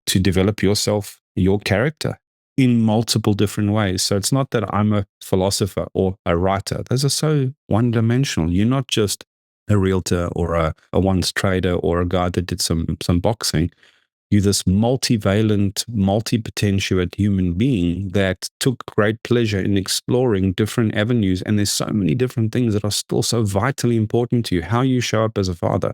to develop yourself, your character in multiple different ways. So it's not that I'm a philosopher or a writer. Those are so one-dimensional. You're not just a realtor or a once trader or a guy that did some boxing. You're this multivalent, multi-potentiate human being that took great pleasure in exploring different avenues. And there's so many different things that are still so vitally important to you. How you show up as a father,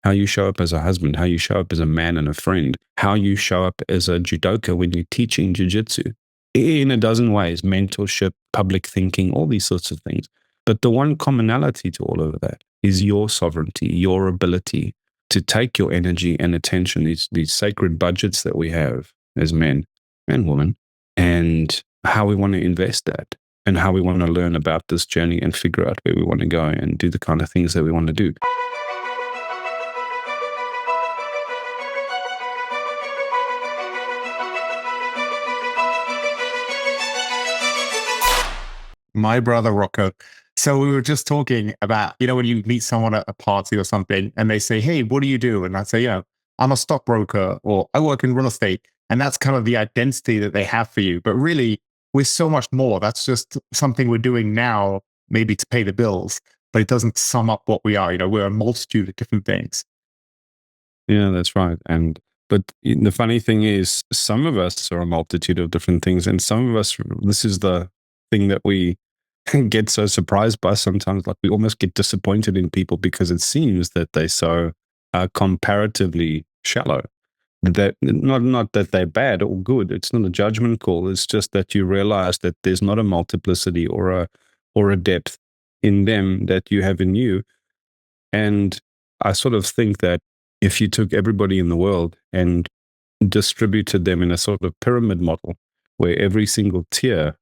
how you show up as a husband, how you show up as a man and a friend, how you show up as a judoka when you're teaching jiu-jitsu in a dozen ways, mentorship, public thinking, all these sorts of things. But the one commonality to all of that is your sovereignty, your ability to take your energy and attention, these sacred budgets that we have as men and women, and how we want to invest that and how we want to learn about this journey and figure out where we want to go and do the kind of things that we want to do. My brother Rocco. So we were just talking about, when you meet someone at a party or something and they say, hey, what do you do? And I say, I'm a stockbroker or I work in real estate. And that's kind of the identity that they have for you. But really, we're so much more. That's just something we're doing now, maybe to pay the bills, but it doesn't sum up what we are. We're a multitude of different things. Yeah, that's right. But the funny thing is, some of us are a multitude of different things. And some of us, this is the thing that we get so surprised by sometimes. Like we almost get disappointed in people because it seems that they're so comparatively shallow. That not that they're bad or good. It's not a judgment call. It's just that you realize that there's not a multiplicity or a depth in them that you have in you. And I sort of think that if you took everybody in the world and distributed them in a sort of pyramid model where every single tier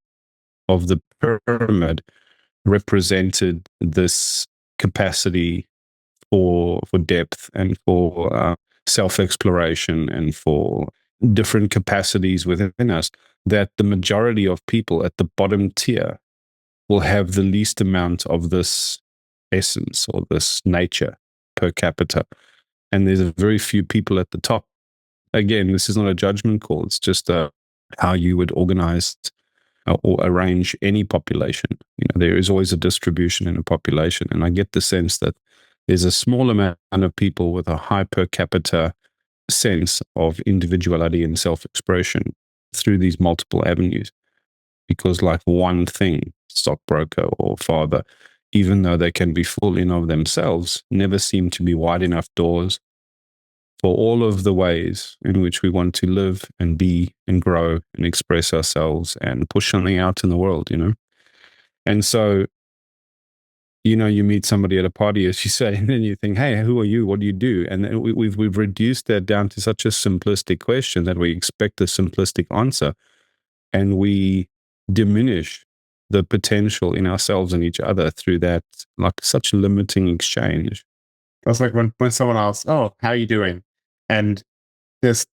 of the pyramid represented this capacity for depth and for self-exploration and for different capacities within us, that the majority of people at the bottom tier will have the least amount of this essence or this nature per capita. And there's a very few people at the top. Again, this is not a judgment call. It's just how you would organize or arrange any population. There is always a distribution in a population. And I get the sense that there's a small amount of people with a high per capita sense of individuality and self-expression through these multiple avenues. Because like one thing, stockbroker or father, even though they can be full in of themselves, never seem to be wide enough doors for all of the ways in which we want to live and be and grow and express ourselves and push something out in the world, And so, you meet somebody at a party, as you say, and then you think, hey, who are you? What do you do? And then we've reduced that down to such a simplistic question that we expect a simplistic answer. And we diminish the potential in ourselves and each other through that, like such limiting exchange. That's like when someone asks, oh, how are you doing? And there's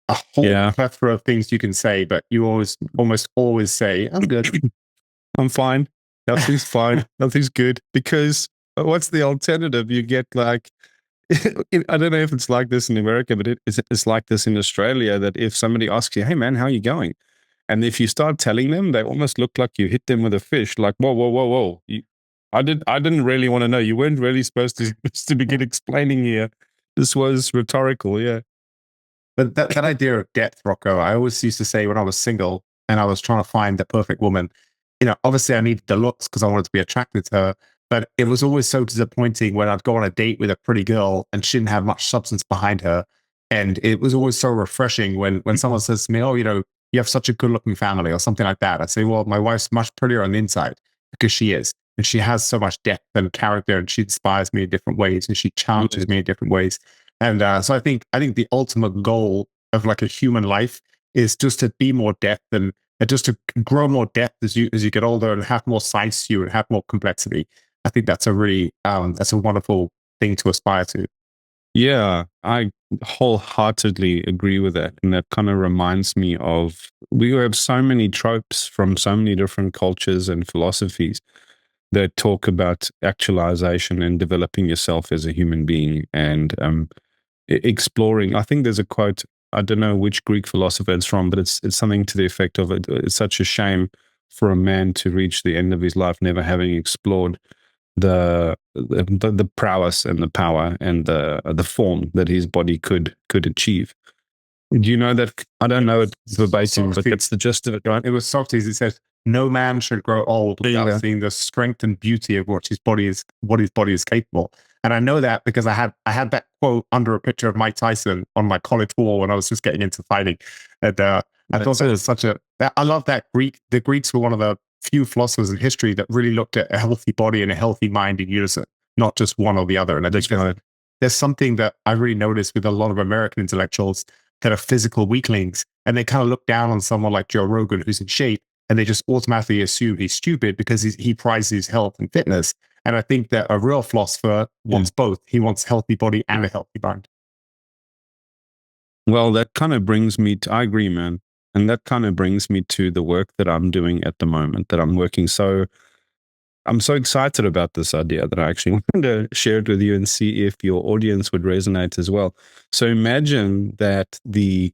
a whole plethora of things you can say, but you almost always say, I'm good. I'm fine. Nothing's fine. Nothing's good. Because what's the alternative? You get like, I don't know if it's like this in America, but it's like this in Australia, that if somebody asks you, hey man, how are you going? And if you start telling them, they almost look like you hit them with a fish. Like, whoa, whoa, whoa, whoa. I didn't really want to know. You weren't really supposed to begin explaining here. This was rhetorical, yeah. But that idea of depth, Rocco, I always used to say when I was single and I was trying to find the perfect woman, obviously I needed the looks because I wanted to be attracted to her. But it was always so disappointing when I'd go on a date with a pretty girl and she didn't have much substance behind her. And it was always so refreshing when someone says to me, oh, you have such a good looking family or something like that. I say, well, my wife's much prettier on the inside because she is. And she has so much depth and character and she inspires me in different ways and she challenges me in different ways. And so I think the ultimate goal of like a human life is just to be more depth and just to grow more depth as you get older and have more sides to you and have more complexity. I think that's a really that's a wonderful thing to aspire to. Yeah, I wholeheartedly agree with that. And that kind of reminds me of, we have so many tropes from so many different cultures and philosophies that talk about actualization and developing yourself as a human being and exploring. I think there's a quote I don't know which Greek philosopher it's from, but it's something to the effect of it's such a shame for a man to reach the end of his life never having explored the prowess and the power and the form that his body could achieve. Do you know that? I don't know it verbatim, but that's the gist of it, right? It was Socrates. It says, "No man should grow old without seeing the strength and beauty of what his body is capable." And I know that because I had that quote under a picture of Mike Tyson on my college wall when I was just getting into fighting. And I thought that was I love that the Greeks were one of the few philosophers in history that really looked at a healthy body and a healthy mind in unison, not just one or the other. And I think there's something that I really noticed with a lot of American intellectuals that are physical weaklings, and they kind of look down on someone like Joe Rogan who's in shape, and they just automatically assume he's stupid because he prizes health and fitness. And I think that a real philosopher wants both. He wants a healthy body and a healthy mind. Well, that kind of brings me to, I agree, man. And that kind of brings me to the work that I'm doing at the moment, that I'm working. So I'm so excited about this idea that I actually wanted to share it with you and see if your audience would resonate as well. So imagine that the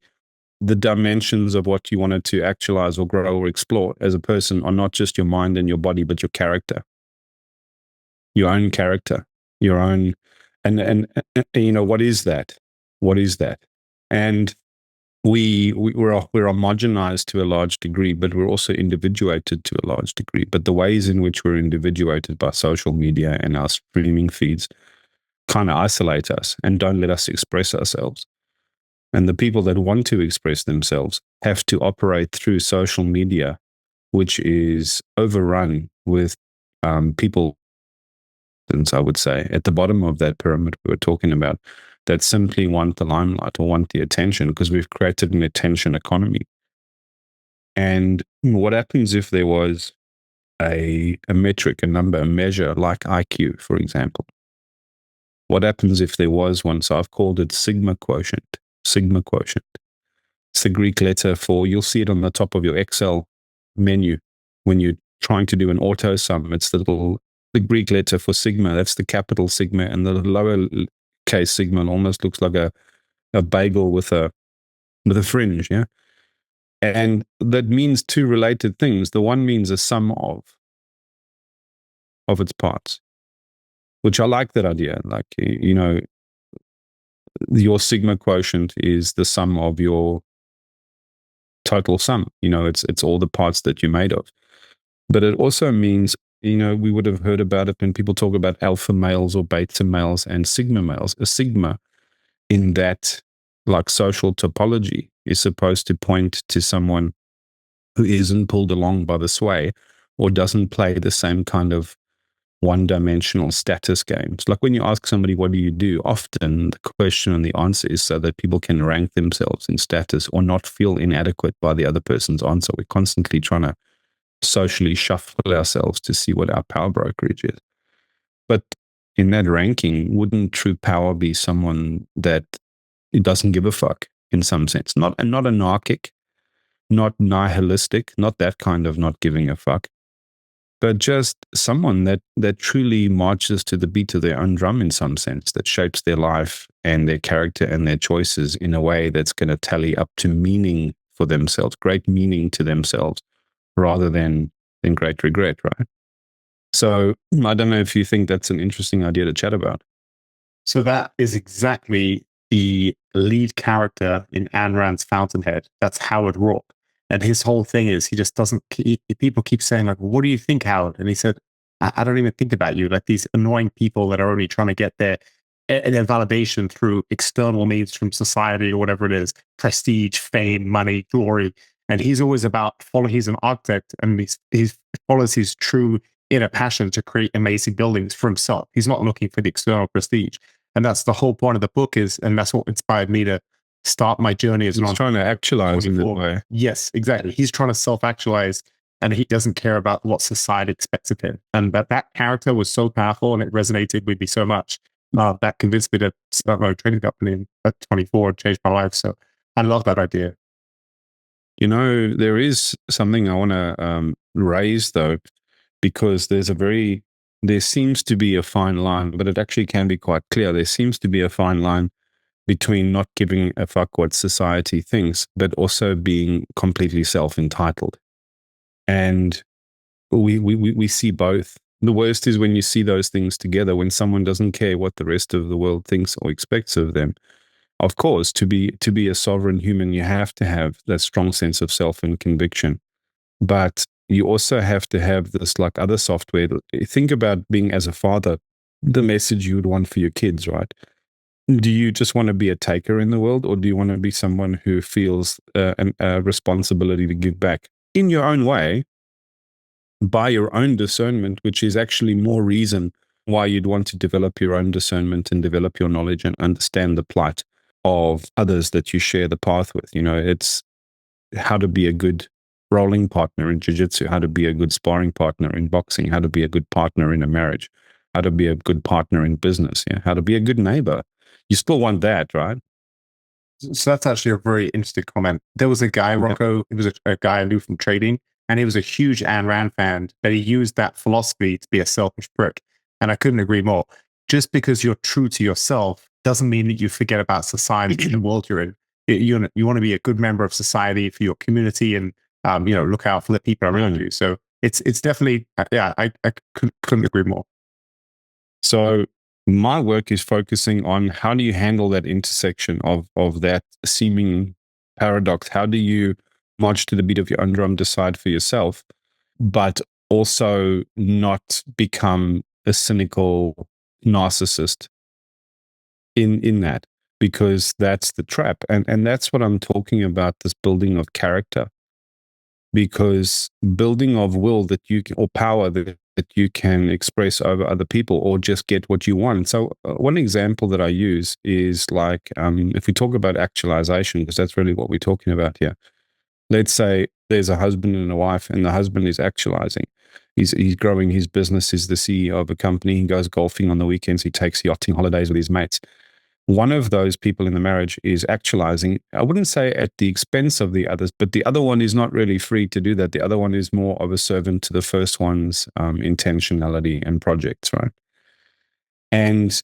dimensions of what you wanted to actualize or grow or explore as a person are not just your mind and your body, but your character, your own character, your own, and you know, what is that? What is that? And we're homogenized to a large degree, but we're also individuated to a large degree. But the ways in which we're individuated by social media and our streaming feeds kind of isolate us and don't let us express ourselves. And the people that want to express themselves have to operate through social media, which is overrun with people, I would say, at the bottom of that pyramid we were talking about, that simply want the limelight or want the attention because we've created an attention economy. And what happens if there was a metric, a number, a measure like IQ, for example? What happens if there was one? So I've called it Sigma Quotient. Sigma Quotient. It's the Greek letter for, you'll see it on the top of your Excel menu when you're trying to do an auto sum. It's the Greek letter for sigma. That's the capital sigma, and the lower case sigma almost looks like a bagel with a fringe, yeah. And that means two related things. The one means a sum of its parts, which I like that idea. Like, you know, your sigma quotient is the sum of your total sum. You know, it's all the parts that you're made of. But it also means, you know, we would have heard about it when people talk about alpha males or beta males and sigma males. A sigma in that, like, social topology is supposed to point to someone who isn't pulled along by the sway or doesn't play the same kind of one-dimensional status games. Like when you ask somebody, what do you do? Often the question and the answer is so that people can rank themselves in status or not feel inadequate by the other person's answer. We're constantly trying to socially shuffle ourselves to see what our power brokerage is. But in that ranking, wouldn't true power be someone that it doesn't give a fuck in some sense? Not anarchic, not nihilistic, not that kind of not giving a fuck, but just someone that truly marches to the beat of their own drum in some sense, that shapes their life and their character and their choices in a way that's going to tally up to meaning for themselves, great meaning to themselves, rather than great regret, right? So I don't know if you think that's an interesting idea to chat about. So that is exactly the lead character in Ayn Rand's Fountainhead. That's Howard Roark. And his whole thing is he just doesn't, people keep saying like, what do you think, Howard? And he said, I don't even think about you. Like these annoying people that are only trying to get their validation through external means from society or whatever it is, prestige, fame, money, glory. And he's always about he's an architect and he follows his true inner passion to create amazing buildings for himself. He's not looking for the external prestige. And that's the whole point of the book is, and that's what inspired me to start my journey as an entrepreneur. He's trying to actualize in that way. Yes, exactly. He's trying to self-actualize and he doesn't care about what society expects of him. And that character was so powerful and it resonated with me so much. That convinced me to start my trading company at 24 and change my life. So I love that idea. You know, there is something I want to raise though, because there seems to be a fine line, but it actually can be quite clear. There seems to be a fine line between not giving a fuck what society thinks, but also being completely self-entitled. And we see both. The worst is when you see those things together, when someone doesn't care what the rest of the world thinks or expects of them. Of course, to be a sovereign human, you have to have that strong sense of self and conviction. But you also have to have this like other software. Think about being as a father, the message you would want for your kids, right? Do you just want to be a taker in the world, or do you want to be someone who feels a responsibility to give back in your own way, by your own discernment, which is actually more reason why you'd want to develop your own discernment and develop your knowledge and understand the plight of others that you share the path with. You know, it's how to be a good rolling partner in jiu-jitsu, how to be a good sparring partner in boxing, how to be a good partner in a marriage, how to be a good partner in business, yeah, how to be a good neighbor. You still want that, right? So that's actually a very interesting comment. There was a guy, Rocco, he was a guy I knew from trading, and he was a huge Ayn Rand fan, but he used that philosophy to be a selfish prick. And I couldn't agree more. Just because you're true to yourself doesn't mean that you forget about society and the world you're in. You want to be a good member of society for your community and, look out for the people around you. So it's definitely, I couldn't agree more. So my work is focusing on how do you handle that intersection of that seeming paradox? How do you march to the beat of your own drum, decide for yourself, but also not become a cynical narcissist in that? Because that's the trap. And that's what I'm talking about, this building of character. Because building of will that you can, or power that you can express over other people or just get what you want. So one example that I use is like, if we talk about actualization, because that's really what we're talking about here. Let's say there's a husband and a wife, and the husband is actualizing. He's growing his business. He's the CEO of a company. He goes golfing on the weekends. He takes yachting holidays with his mates. One of those people in the marriage is actualizing. I wouldn't say at the expense of the others, but the other one is not really free to do that. The other one is more of a servant to the first one's intentionality and projects, right? And,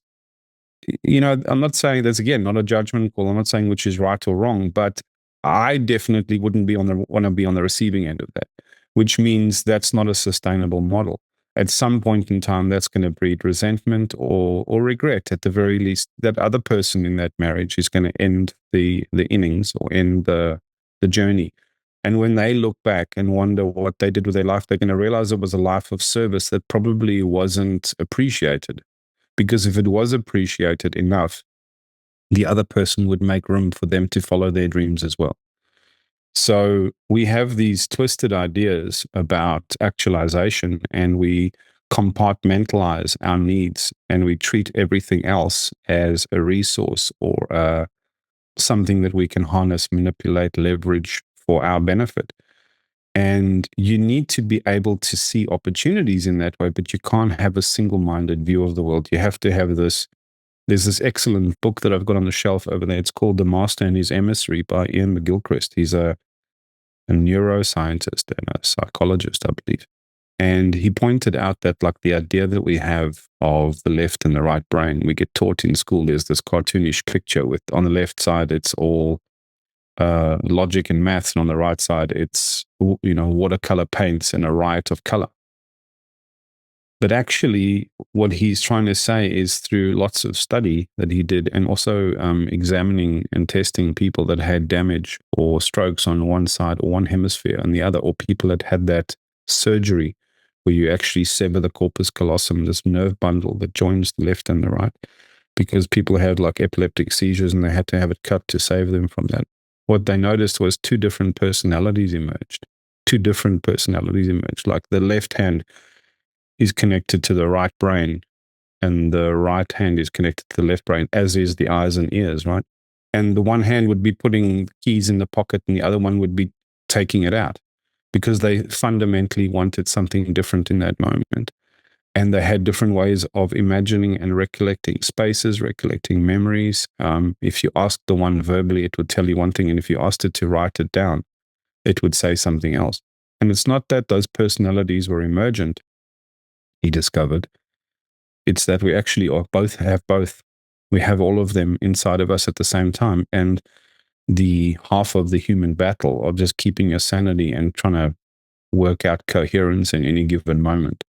I'm not saying that's, again, not a judgment call. I'm not saying which is right or wrong, but I definitely wouldn't want to be on the receiving end of that, which means that's not a sustainable model. At some point in time, that's going to breed resentment or regret. At the very least, that other person in that marriage is going to end the innings or end the journey. And when they look back and wonder what they did with their life, they're going to realize it was a life of service that probably wasn't appreciated. Because if it was appreciated enough, the other person would make room for them to follow their dreams as well. So we have these twisted ideas about actualization, and we compartmentalize our needs, and we treat everything else as a resource or something that we can harness, manipulate, leverage for our benefit. And you need to be able to see opportunities in that way, but you can't have a single-minded view of the world. You have to have this. There's this excellent book that I've got on the shelf over there. It's called The Master and His Emissary by Ian McGilchrist. He's a neuroscientist and a psychologist, I believe. And he pointed out that, like, the idea that we have of the left and the right brain, we get taught in school, there's this cartoonish picture with, on the left side, it's all logic and maths, and on the right side, it's, watercolor paints and a riot of color. But actually, what he's trying to say is, through lots of study that he did, and also examining and testing people that had damage or strokes on one side or one hemisphere and the other, or people that had that surgery where you actually sever the corpus callosum, this nerve bundle that joins the left and the right, because people had like epileptic seizures and they had to have it cut to save them from that. What they noticed was two different personalities emerged. Like the left hand is connected to the right brain, and the right hand is connected to the left brain, as is the eyes and ears, right? And the one hand would be putting keys in the pocket, and the other one would be taking it out, because they fundamentally wanted something different in that moment. And they had different ways of imagining and recollecting spaces, recollecting memories. If you asked the one verbally, it would tell you one thing. And if you asked it to write it down, it would say something else. And it's not that those personalities were emergent, he discovered. It's that we actually have both. We have all of them inside of us at the same time. And the half of the human battle of just keeping your sanity and trying to work out coherence in any given moment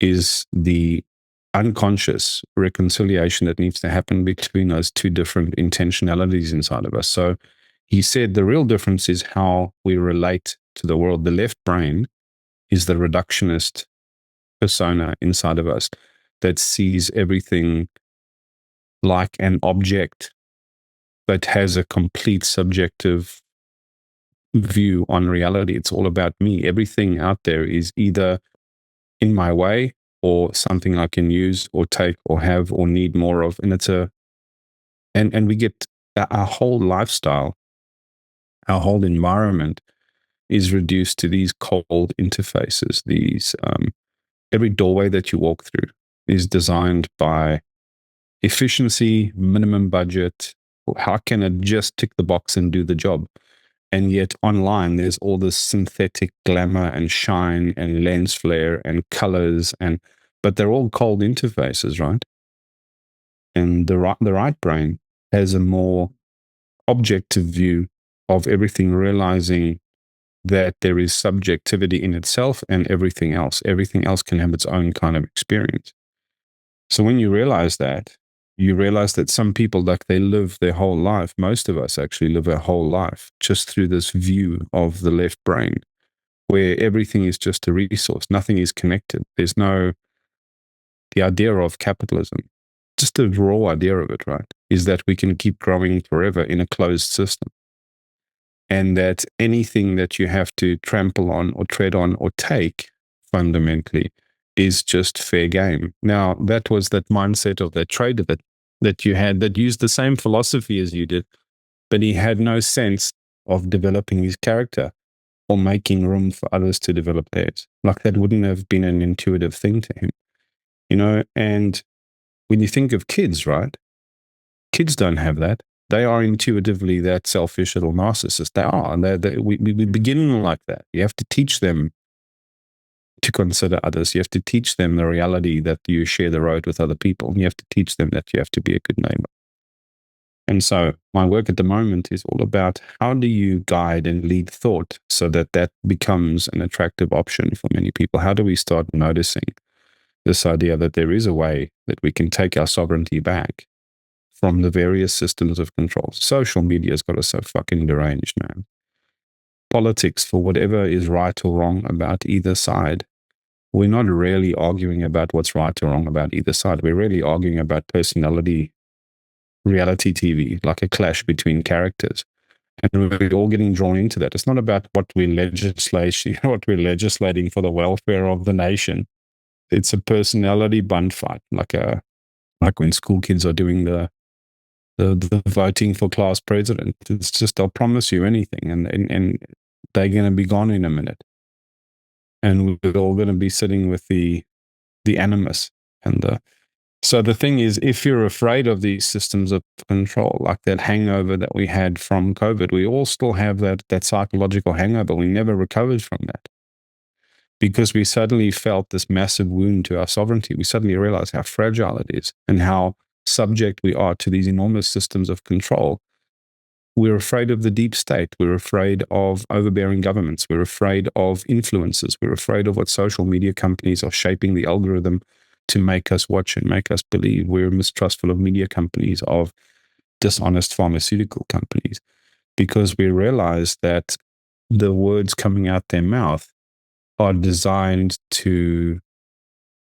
is the unconscious reconciliation that needs to happen between those two different intentionalities inside of us. So he said the real difference is how we relate to the world. The left brain is the reductionist persona inside of us that sees everything like an object that has a complete subjective view on reality. It's all about me. Everything out there is either in my way or something I can use or take or have or need more of. And and we get our whole lifestyle, our whole environment is reduced to these cold interfaces. These every doorway that you walk through is designed by efficiency, minimum budget. How can it just tick the box and do the job? And yet online, there's all this synthetic glamour and shine and lens flare and colors, but they're all cold interfaces, right? And the right brain has a more objective view of everything, realizing that there is subjectivity in itself and everything else. Everything else can have its own kind of experience. So when you realize that, you realize that some people, like, they live their whole life. Most of us actually live our whole life just through this view of the left brain, where everything is just a resource. Nothing is connected. There's no, the idea of capitalism, just the raw idea of it, right, is that we can keep growing forever in a closed system. And that anything that you have to trample on or tread on or take fundamentally is just fair game. Now, that was that mindset of that trader that you had that used the same philosophy as you did, but he had no sense of developing his character or making room for others to develop theirs. Like, that wouldn't have been an intuitive thing to him, you know? And when you think of kids, right? Kids don't have that. They are intuitively that selfish little narcissist. They are. We begin like that. You have to teach them to consider others. You have to teach them the reality that you share the road with other people. You have to teach them that you have to be a good neighbor. And so my work at the moment is all about how do you guide and lead thought so that that becomes an attractive option for many people? How do we start noticing this idea that there is a way that we can take our sovereignty back from the various systems of control? Social media has got us so fucking deranged, man. Politics, for whatever is right or wrong about either side, we're not really arguing about what's right or wrong about either side. We're really arguing about personality, reality TV, like a clash between characters. And we're all getting drawn into that. It's not about what we're legislating for the welfare of the nation. It's a personality bun fight, like when school kids are doing the voting for class president. It's just, they'll promise you anything, and they're going to be gone in a minute. And we're all going to be sitting with the animus. So the thing is, if you're afraid of these systems of control, like that hangover that we had from COVID, we all still have that psychological hangover. We never recovered from that because we suddenly felt this massive wound to our sovereignty. We suddenly realized how fragile it is and how subject we are to these enormous systems of control. We're afraid of the deep state. We're afraid of overbearing governments. We're afraid of influencers. We're afraid of what social media companies are shaping the algorithm to make us watch and make us believe. We're mistrustful of media companies, of dishonest pharmaceutical companies, because we realize that the words coming out their mouth are designed to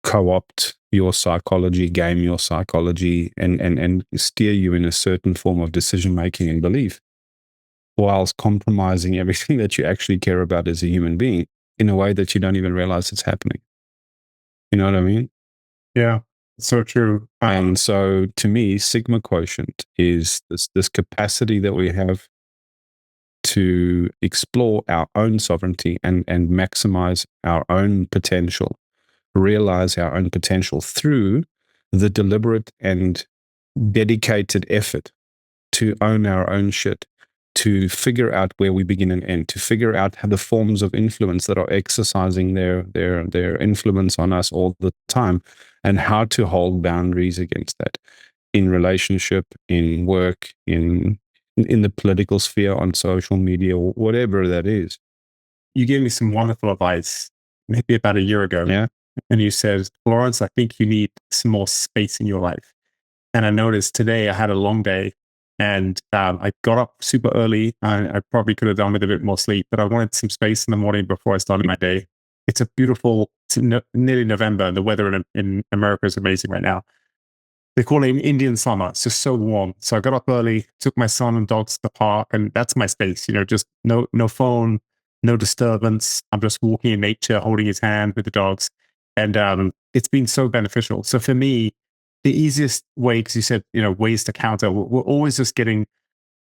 co-opt your psychology, game your psychology, and steer you in a certain form of decision-making and belief, whilst compromising everything that you actually care about as a human being in a way that you don't even realize it's happening. You know what I mean? Yeah, so true. And so to me, Sigma Quotient is this capacity that we have to explore our own sovereignty and maximize our own potential, realize our own potential through the deliberate and dedicated effort to own our own shit, to figure out where we begin and end, to figure out how the forms of influence that are exercising their influence on us all the time, and how to hold boundaries against that. in relationship, in work, in the political sphere, on social media, or whatever that is. You gave me some wonderful advice maybe about a year ago. Yeah. And you said, Lawrence, I think you need some more space in your life. And I noticed today I had a long day and I got up super early. I probably could have done with a bit more sleep, but I wanted some space in the morning before I started my day. It's a beautiful, nearly November. The weather in America is amazing right now. They call it Indian summer. It's just so warm. So I got up early, took my son and dogs to the park, and that's my space. Just no phone, no disturbance. I'm just walking in nature, holding his hand with the dogs, and it's been so beneficial. So for me, the easiest way, because you said ways to counter, we're always just getting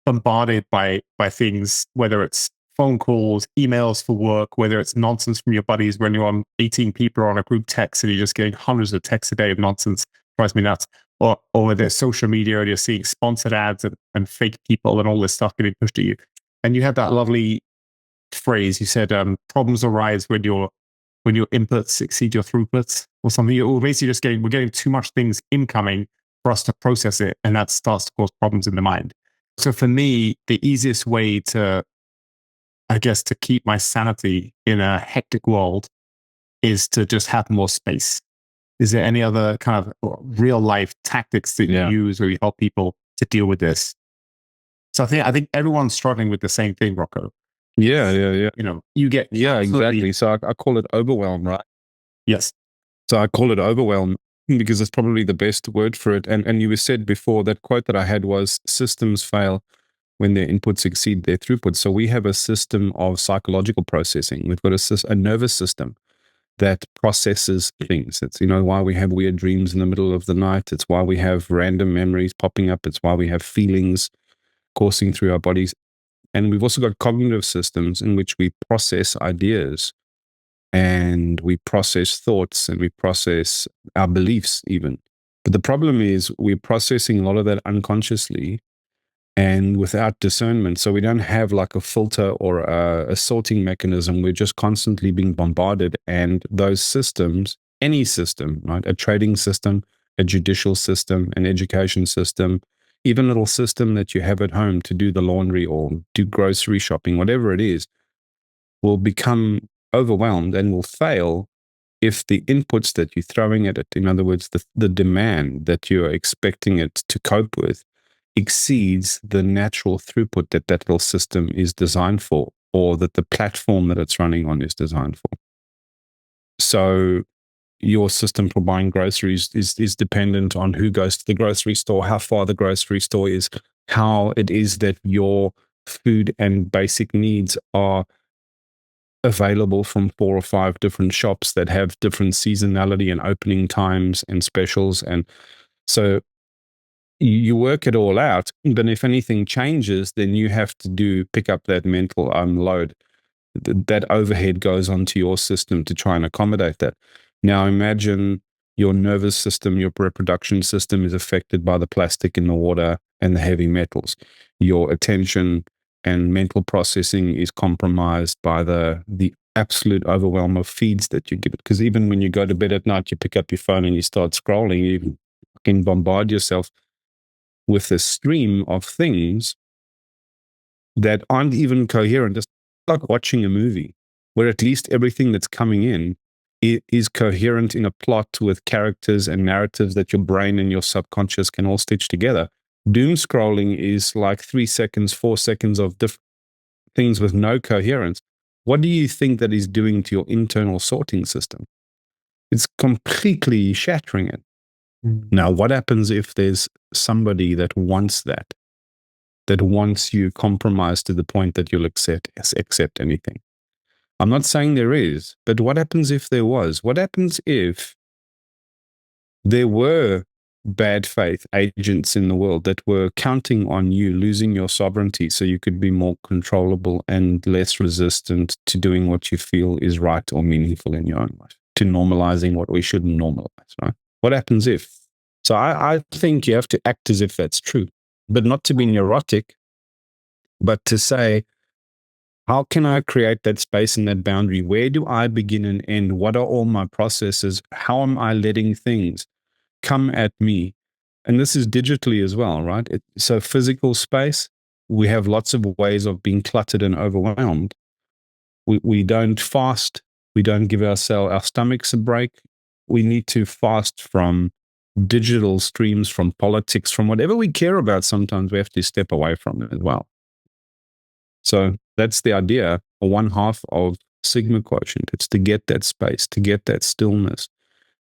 bombarded by things, whether it's phone calls, emails for work, whether it's nonsense from your buddies when you're on 18 people on a group text and you're just getting hundreds of texts a day of nonsense. Drives me nuts. Or whether it's social media and you're seeing sponsored ads and fake people and all this stuff getting pushed at you. And you had that lovely phrase. You said problems arise when your inputs exceed your throughputs or something. We're basically just we're getting too much things incoming for us to process it, and that starts to cause problems in the mind. So for me, the easiest way to, I guess, to keep my sanity in a hectic world is to just have more space. Is there any other kind of real life tactics that you use where you help people to deal with this? So I think everyone's struggling with the same thing, Rocco. Yeah. You get exactly. So I call it overwhelm, right? Yes. So I call it overwhelm because it's probably the best word for it. And you said before, that quote that I had was, systems fail when their inputs exceed their throughput. So we have a system of psychological processing. We've got a nervous system that processes things. It's why we have weird dreams in the middle of the night. It's why we have random memories popping up. It's why we have feelings coursing through our bodies. And we've also got cognitive systems in which we process ideas, and we process thoughts, and we process our beliefs even. But the problem is we're processing a lot of that unconsciously and without discernment. So we don't have like a filter or a sorting mechanism. We're just constantly being bombarded. And those systems, any system, right? A trading system, a judicial system, an education system, even a little system that you have at home to do the laundry or do grocery shopping, whatever it is, will become overwhelmed and will fail if the inputs that you're throwing at it, in other words, the demand that you're expecting it to cope with, exceeds the natural throughput that that little system is designed for, or that the platform that it's running on is designed for. So your system for buying groceries is dependent on who goes to the grocery store, how far the grocery store is, how it is that your food and basic needs are available from 4 or 5 different shops that have different seasonality and opening times and specials. And so you work it all out, but if anything changes, then you have to pick up that mental load. That overhead goes onto your system to try and accommodate that. Now imagine your nervous system, your reproduction system is affected by the plastic in the water and the heavy metals. Your attention and mental processing is compromised by the absolute overwhelm of feeds that you get. Because even when you go to bed at night, you pick up your phone and you start scrolling, you can bombard yourself with a stream of things that aren't even coherent. Just like watching a movie, where at least everything that's coming in is coherent in a plot with characters and narratives that your brain and your subconscious can all stitch together. Doom scrolling is like 3 seconds, 4 seconds of different things with no coherence. What do you think that is doing to your internal sorting system? It's completely shattering it. Now, what happens if there's somebody that wants that wants you compromised to the point that you'll accept anything? I'm not saying there is, but what happens if there was? What happens if there were bad faith agents in the world that were counting on you losing your sovereignty so you could be more controllable and less resistant to doing what you feel is right or meaningful in your own life, to normalizing what we shouldn't normalize, right? What happens if? So I think you have to act as if that's true, but not to be neurotic, but to say, how can I create that space and that boundary? Where do I begin and end? What are all my processes? How am I letting things come at me and this is digitally as well, right? So physical space, we have lots of ways of being cluttered and overwhelmed. We don't fast. We don't give our stomachs a break. We need to fast from digital streams, from politics, from whatever we care about. Sometimes we have to step away from it as well. So that's the idea, or one half of Sigma Quotient. It's to get that space, to get that stillness,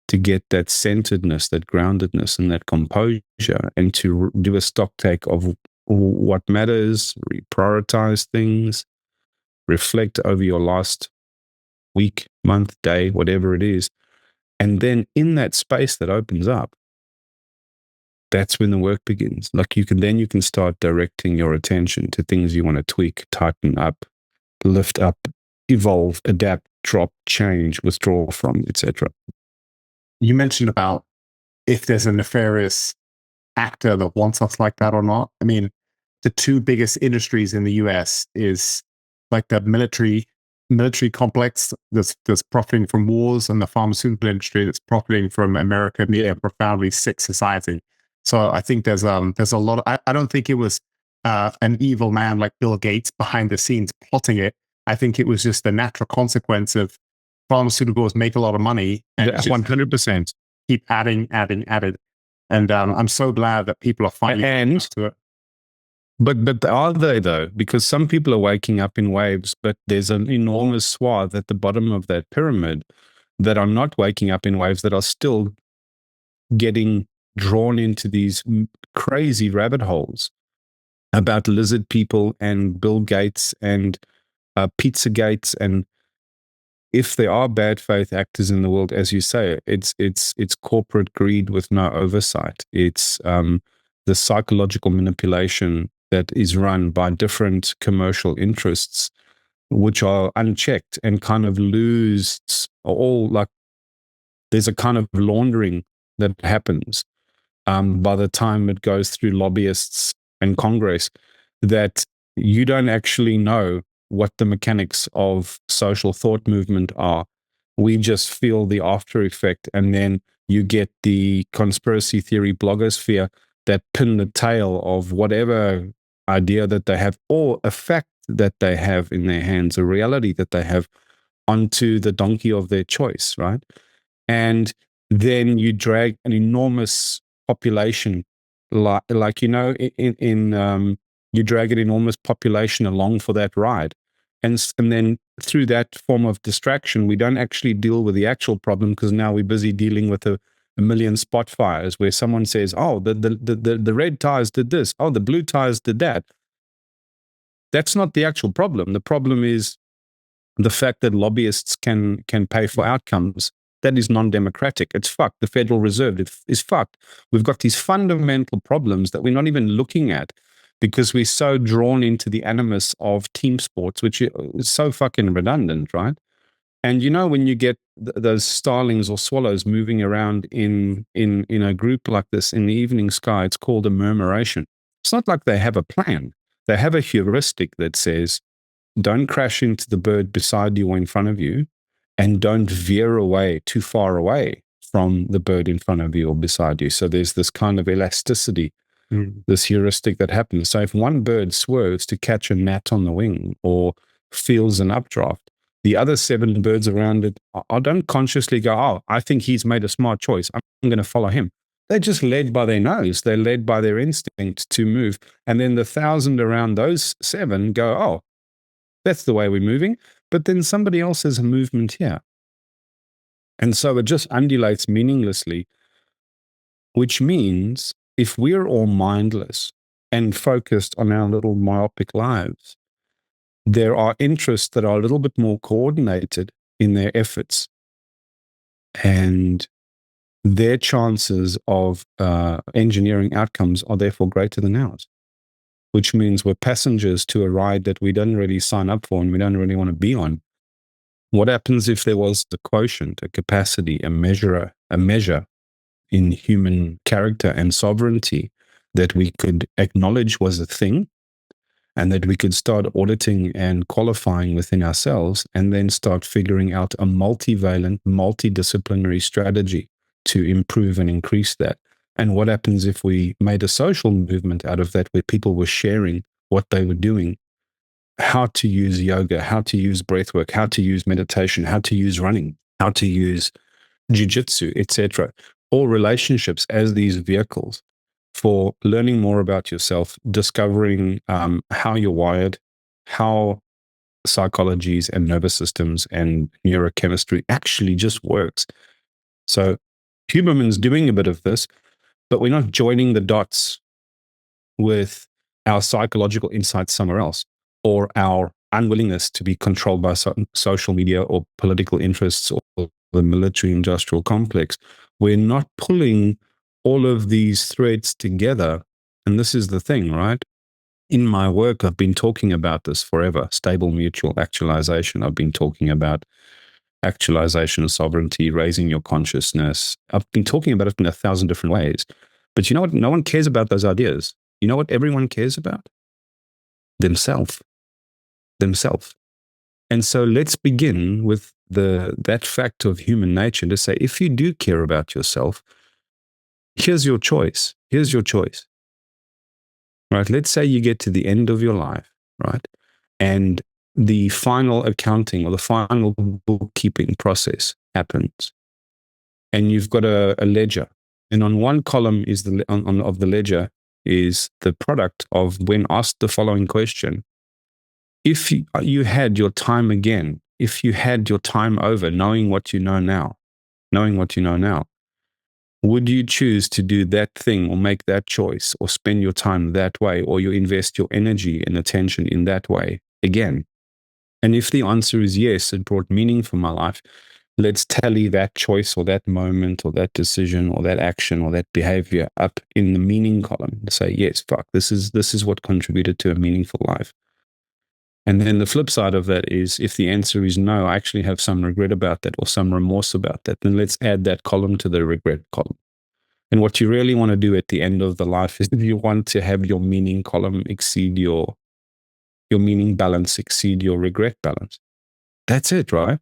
to get that centeredness, that groundedness, and that composure, and to do a stock take of what matters, reprioritize things, reflect over your last week, month, day, whatever it is. And then in that space that opens up, that's when the work begins. Like you can start directing your attention to things you want to tweak, tighten up, lift up, evolve, adapt, drop, change, withdraw from, etc. You mentioned about if there's a nefarious actor that wants us like that or not. I mean, the two biggest industries in the US is like the military complex that's profiting from wars, and the pharmaceutical industry that's profiting from American profoundly sick society. So I think there's a lot of, I don't think it was an evil man like Bill Gates behind the scenes plotting it. I think it was just the natural consequence of pharmaceuticals make a lot of money and 100% keep adding. And I'm so glad that people are finally to it. But are they though? Because some people are waking up in waves, but there's an enormous swath at the bottom of that pyramid that are not waking up in waves, that are still getting drawn into these crazy rabbit holes about lizard people and Bill Gates and Pizza Gates. And if there are bad faith actors in the world, as you say, it's corporate greed with no oversight. It's the psychological manipulation that is run by different commercial interests, which are unchecked and kind of lose all, like there's a kind of laundering that happens by the time it goes through lobbyists and Congress, that you don't actually know what the mechanics of social thought movement are. We just feel the after effect, and then you get the conspiracy theory blogosphere that pin the tail of whatever idea that they have, or a fact that they have in their hands, a reality that they have, onto the donkey of their choice, right? And then you drag an enormous population, like you drag an enormous population along for that ride. And then through that form of distraction, we don't actually deal with the actual problem, because now we're busy dealing with a million spot fires where someone says, oh, the red tires did this. Oh, the blue tires did that. That's not the actual problem. The problem is the fact that lobbyists can pay for outcomes. That is non-democratic. It's fucked. The Federal Reserve is fucked. We've got these fundamental problems that we're not even looking at because we're so drawn into the animus of team sports, which is so fucking redundant, right? And you know, when you get those starlings or swallows moving around in a group like this in the evening sky, it's called a murmuration. It's not like they have a plan. They have a heuristic that says, don't crash into the bird beside you or in front of you, and don't veer away too far away from the bird in front of you or beside you. So there's this kind of elasticity, this heuristic that happens. So if one bird swerves to catch a gnat on the wing or feels an updraft, the other 7 birds around it, I don't consciously go, oh, I think he's made a smart choice, I'm going to follow him. They're just led by their nose. They're led by their instinct to move. And then the 1,000 around those 7 go, oh, that's the way we're moving. But then somebody else has a movement here. And so it just undulates meaninglessly, which means if we're all mindless and focused on our little myopic lives, there are interests that are a little bit more coordinated in their efforts, and their chances of engineering outcomes are therefore greater than ours, which means we're passengers to a ride that we don't really sign up for and we don't really want to be on. What happens if there was a quotient, a capacity, a measure in human character and sovereignty that we could acknowledge was a thing, and that we could start auditing and qualifying within ourselves, and then start figuring out a multivalent, multidisciplinary strategy to improve and increase that? And what happens if we made a social movement out of that, where people were sharing what they were doing, how to use yoga, how to use breathwork, how to use meditation, how to use running, how to use jiu-jitsu, etc. All relationships as these vehicles for learning more about yourself, discovering how you're wired, how psychologies and nervous systems and neurochemistry actually just works. So Huberman's doing a bit of this, but we're not joining the dots with our psychological insights somewhere else, or our unwillingness to be controlled by social media or political interests or the military industrial complex. We're not pulling all of these threads together. And this is the thing, right? In my work, I've been talking about this forever. Stable mutual actualization. I've been talking about actualization of sovereignty, raising your consciousness. I've been talking about it in 1,000 different ways. But you know what? No one cares about those ideas. You know what everyone cares about? Themselves. Themselves. And so let's begin with that fact of human nature to say, if you do care about yourself, here's your choice. Here's your choice. Right? Let's say you get to the end of your life, right? And the final accounting or the final bookkeeping process happens. And you've got a ledger. And on one column is of the ledger is the product of when asked the following question. If you had your time again, if you had your time over, knowing what you know now, would you choose to do that thing or make that choice or spend your time that way, or you invest your energy and attention in that way again? And if the answer is yes, it brought meaning for my life, let's tally that choice or that moment or that decision or that action or that behavior up in the meaning column and say, yes, fuck, this is what contributed to a meaningful life. And then the flip side of that is, if the answer is no, I actually have some regret about that or some remorse about that, then let's add that column to the regret column. And what you really want to do at the end of the life is, if you want to have your meaning column exceed your meaning balance exceed your regret balance. That's it, right?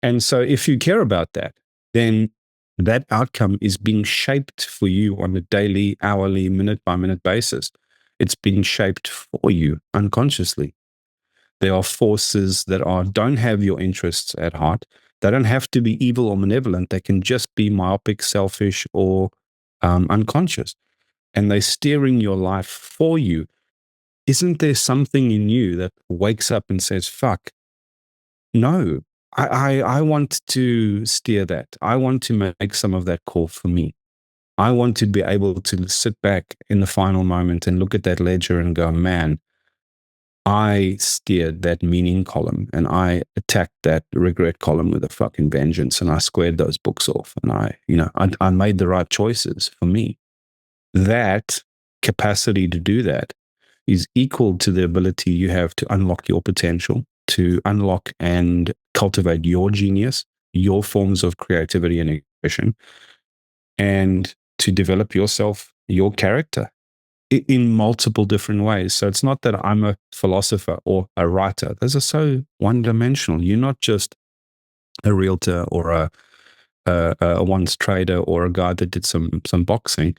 And so if you care about that, then that outcome is being shaped for you on a daily, hourly, minute-by-minute basis. It's being shaped for you unconsciously. There are forces that don't have your interests at heart. They don't have to be evil or malevolent. They can just be myopic, selfish, or unconscious. And they're steering your life for you. Isn't there something in you that wakes up and says, fuck, no, I want to steer that. I want to make some of that call for me. I want to be able to sit back in the final moment and look at that ledger and go, man, I steered that meaning column and I attacked that regret column with a fucking vengeance, and I squared those books off, and I made the right choices for me. That capacity to do that is equal to the ability you have to unlock your potential, to unlock and cultivate your genius, your forms of creativity and expression, and to develop yourself, your character in multiple different ways. So it's not that I'm a philosopher or a writer. Those are so one-dimensional. You're not just a realtor or a once trader or a guy that did some boxing.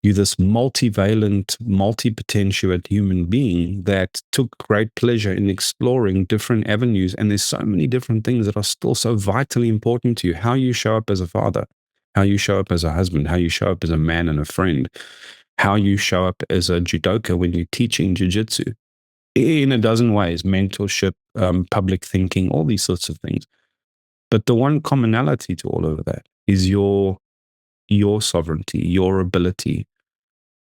You're this multivalent, multi-potentiate human being that took great pleasure in exploring different avenues. And there's so many different things that are still so vitally important to you. How you show up as a father, how you show up as a husband, how you show up as a man and a friend, how you show up as a judoka when you're teaching jiu-jitsu, in a dozen ways, mentorship, public thinking, all these sorts of things. But the one commonality to all of that is your sovereignty, your ability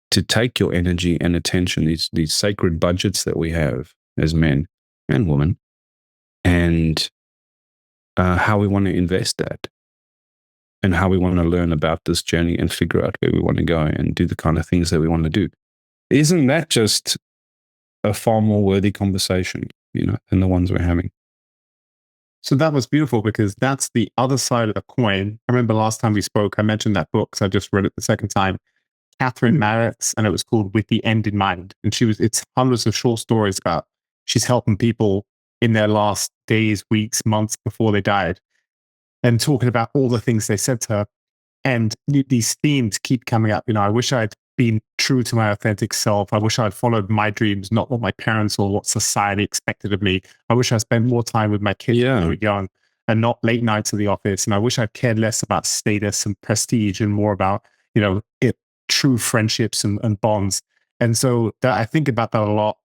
to take your energy and attention, these sacred budgets that we have as men and women, and how we want to invest that, and how we want to learn about this journey and figure out where we want to go and do the kind of things that we want to do. Isn't that just a far more worthy conversation, than the ones we're having? So that was beautiful, because that's the other side of the coin. I remember last time we spoke, I mentioned that book, so I just read it the second time, Catherine Marriott, and it was called With the End in Mind. And it's hundreds of short stories about she's helping people in their last days, weeks, months before they died, and talking about all the things they said to her. And these themes keep coming up. I wish I'd been true to my authentic self. I wish I'd followed my dreams, not what my parents or what society expected of me. I wish I spent more time with my kids when they were young and not late nights at the office. And I wish I'd cared less about status and prestige and more about, true friendships and bonds. And so I think about that a lot.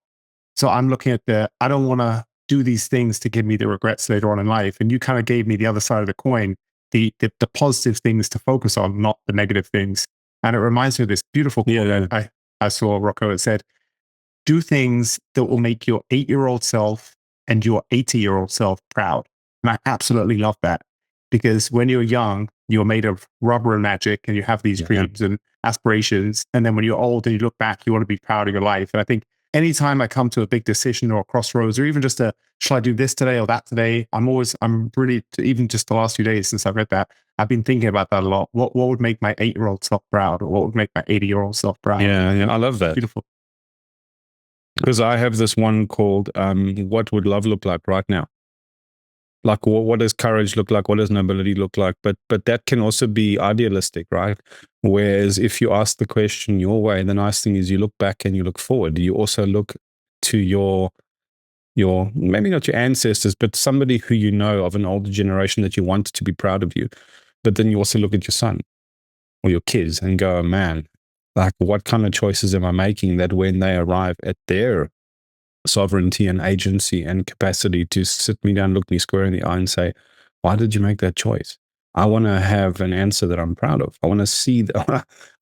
So I'm looking at I don't want to do these things to give me the regrets later on in life. And you kind of gave me the other side of the coin, the positive things to focus on, not the negative things. And it reminds me of this beautiful quote I saw, Rocco. It said, do things that will make your 8-year-old self and your 80-year-old self proud. And I absolutely love that, because when you're young, you're made of rubber and magic and you have these dreams and aspirations. And then when you're old and you look back, you want to be proud of your life. And I think anytime I come to a big decision or a crossroads, or even just shall I do this today or that today? I'm really, even just the last few days since I read that, I've been thinking about that a lot. What would make my 8-year-old self proud, or what would make my 80-year-old self proud? Yeah, I love that. Beautiful. Because I have this one called what would love look like right now? Like, what does courage look like? What does nobility look like? But that can also be idealistic, right? Whereas if you ask the question your way, the nice thing is you look back and you look forward. You also look to your maybe not your ancestors, but somebody who you know of an older generation that you want to be proud of you. But then you also look at your son or your kids and go, man, like, what kind of choices am I making that when they arrive at their sovereignty and agency and capacity to sit me down, look me square in the eye and say, why did you make that choice? I want to have an answer that I'm proud of. I want to see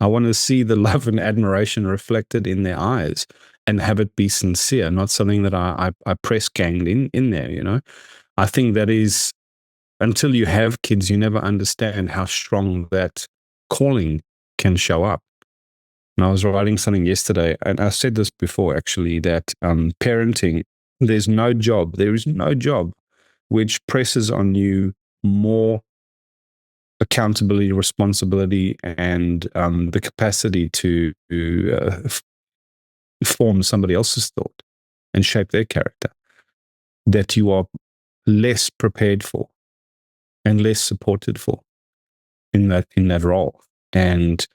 I want to see the love and admiration reflected in their eyes and have it be sincere, not something that I press ganged in there, I think that is, until you have kids, you never understand how strong that calling can show up. And I was writing something yesterday, and I said this before actually, that parenting, there is no job which presses on you more accountability, responsibility, and the capacity to form somebody else's thought and shape their character, that you are less prepared for and less supported for in that role. And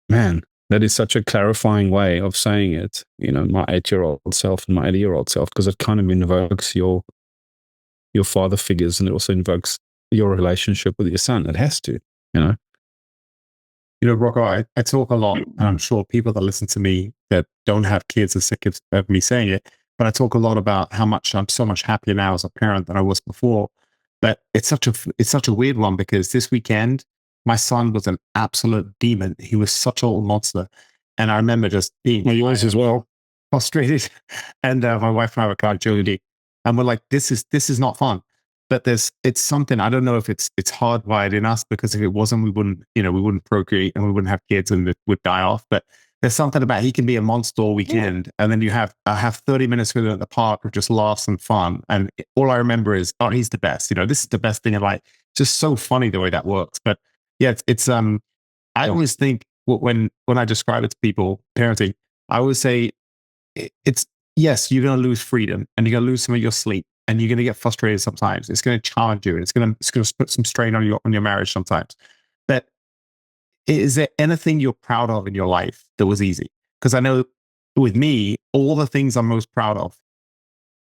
man, that is such a clarifying way of saying it, my 8-year-old self and my 80-year-old self, because it kind of invokes your father figures, and it also invokes your relationship with your son. It has to, Rocco, I talk a lot, and I'm sure people that listen to me that don't have kids are sick of me saying it, but I talk a lot about how much I'm so much happier now as a parent than I was before. But it's such a weird one, because this weekend, my son was an absolute demon. He was such a little monster. And I remember just being yours as well, frustrated. And my wife and I were kind of joking, and we're like, this is not fun. But it's something, I don't know if it's hardwired in us, because if it wasn't, we wouldn't procreate and we wouldn't have kids and it would die off. But there's something about, he can be a monster all weekend, and then I have 30 minutes with him at the park of just laughs and fun. And all I remember is, oh, he's the best. This is the best thing in life. Just so funny the way that works. But yeah, it's I always think, when I describe it to people, parenting, I always say, it's, yes, you're going to lose freedom and you're going to lose some of your sleep and you're going to get frustrated sometimes. It's going to challenge you, and it's going to put some strain on your marriage sometimes. But is there anything you're proud of in your life that was easy? Because I know with me, all the things I'm most proud of,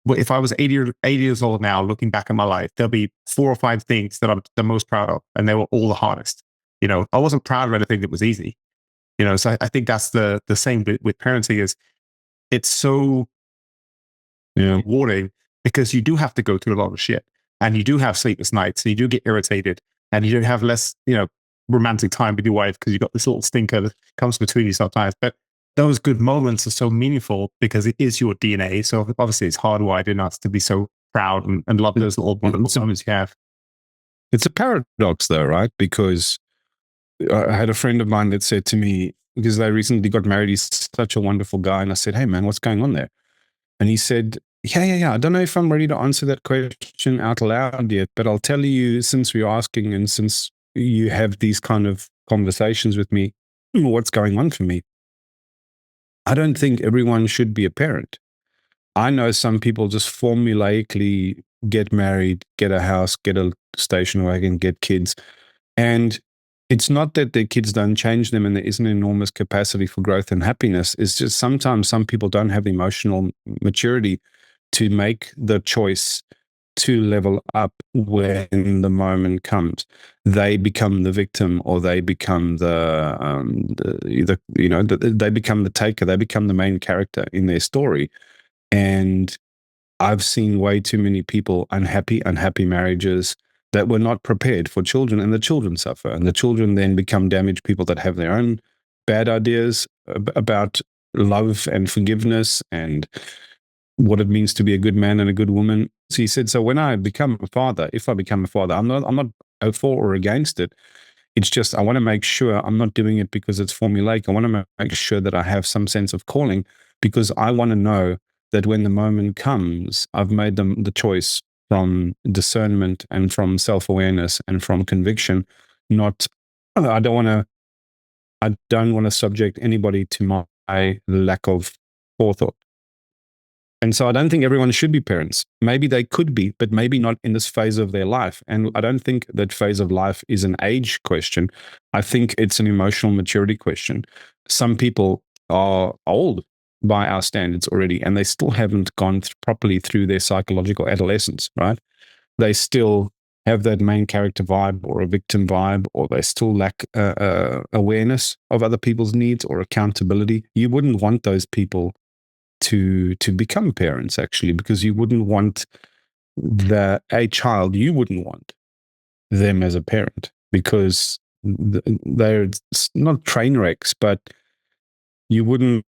but if I was 80 years old now, looking back at my life, there'll be 4 or 5 things that I'm the most proud of, and they were all the hardest. I wasn't proud of anything that was easy. So I think that's the same with parenting. Is it's so rewarding, because you do have to go through a lot of shit, and you do have sleepless nights, and you do get irritated, and you do have less, romantic time with your wife, because you've got this little stinker that comes between you sometimes. But those good moments are so meaningful, because it is your DNA. So obviously it's hardwired in us to be so proud and love those little wonderful moments you have. It's a paradox though, right? Because I had a friend of mine that said to me, because they recently got married, he's such a wonderful guy. And I said, hey man, what's going on there? And he said, yeah. I don't know if I'm ready to answer that question out loud yet, but I'll tell you, since we're asking and since you have these kind of conversations with me, what's going on for me. I don't think everyone should be a parent. I know some people just formulaically get married, get a house, get a station wagon, get kids. And it's not that their kids don't change them and there isn't enormous capacity for growth and happiness. It's just sometimes some people don't have emotional maturity to make the choice to level up when the moment comes. They become the victim, or they become they become the taker. They become the main character in their story. And I've seen way too many people unhappy marriages that were not prepared for children, and the children suffer, and the children then become damaged people that have their own bad ideas about love and forgiveness and what it means to be a good man and a good woman. So he said, so when I become a father, if I become a father, I'm not for or against it. It's just I want to make sure I'm not doing it because it's formulaic. I want to make sure that I have some sense of calling, because I want to know that when the moment comes, I've made the choice from discernment and from self-awareness and from conviction. Not, I don't want to subject anybody to my lack of forethought. And so I don't think everyone should be parents. Maybe they could be, but maybe not in this phase of their life. And I don't think that phase of life is an age question. I think it's an emotional maturity question. Some people are old by our standards already, and they still haven't gone properly through their psychological adolescence, right? They still have that main character vibe or a victim vibe, or they still lack awareness of other people's needs or accountability. You wouldn't want those people to become parents, actually, because you wouldn't want a child, you wouldn't want them as a parent, because they're not train wrecks, but you wouldn't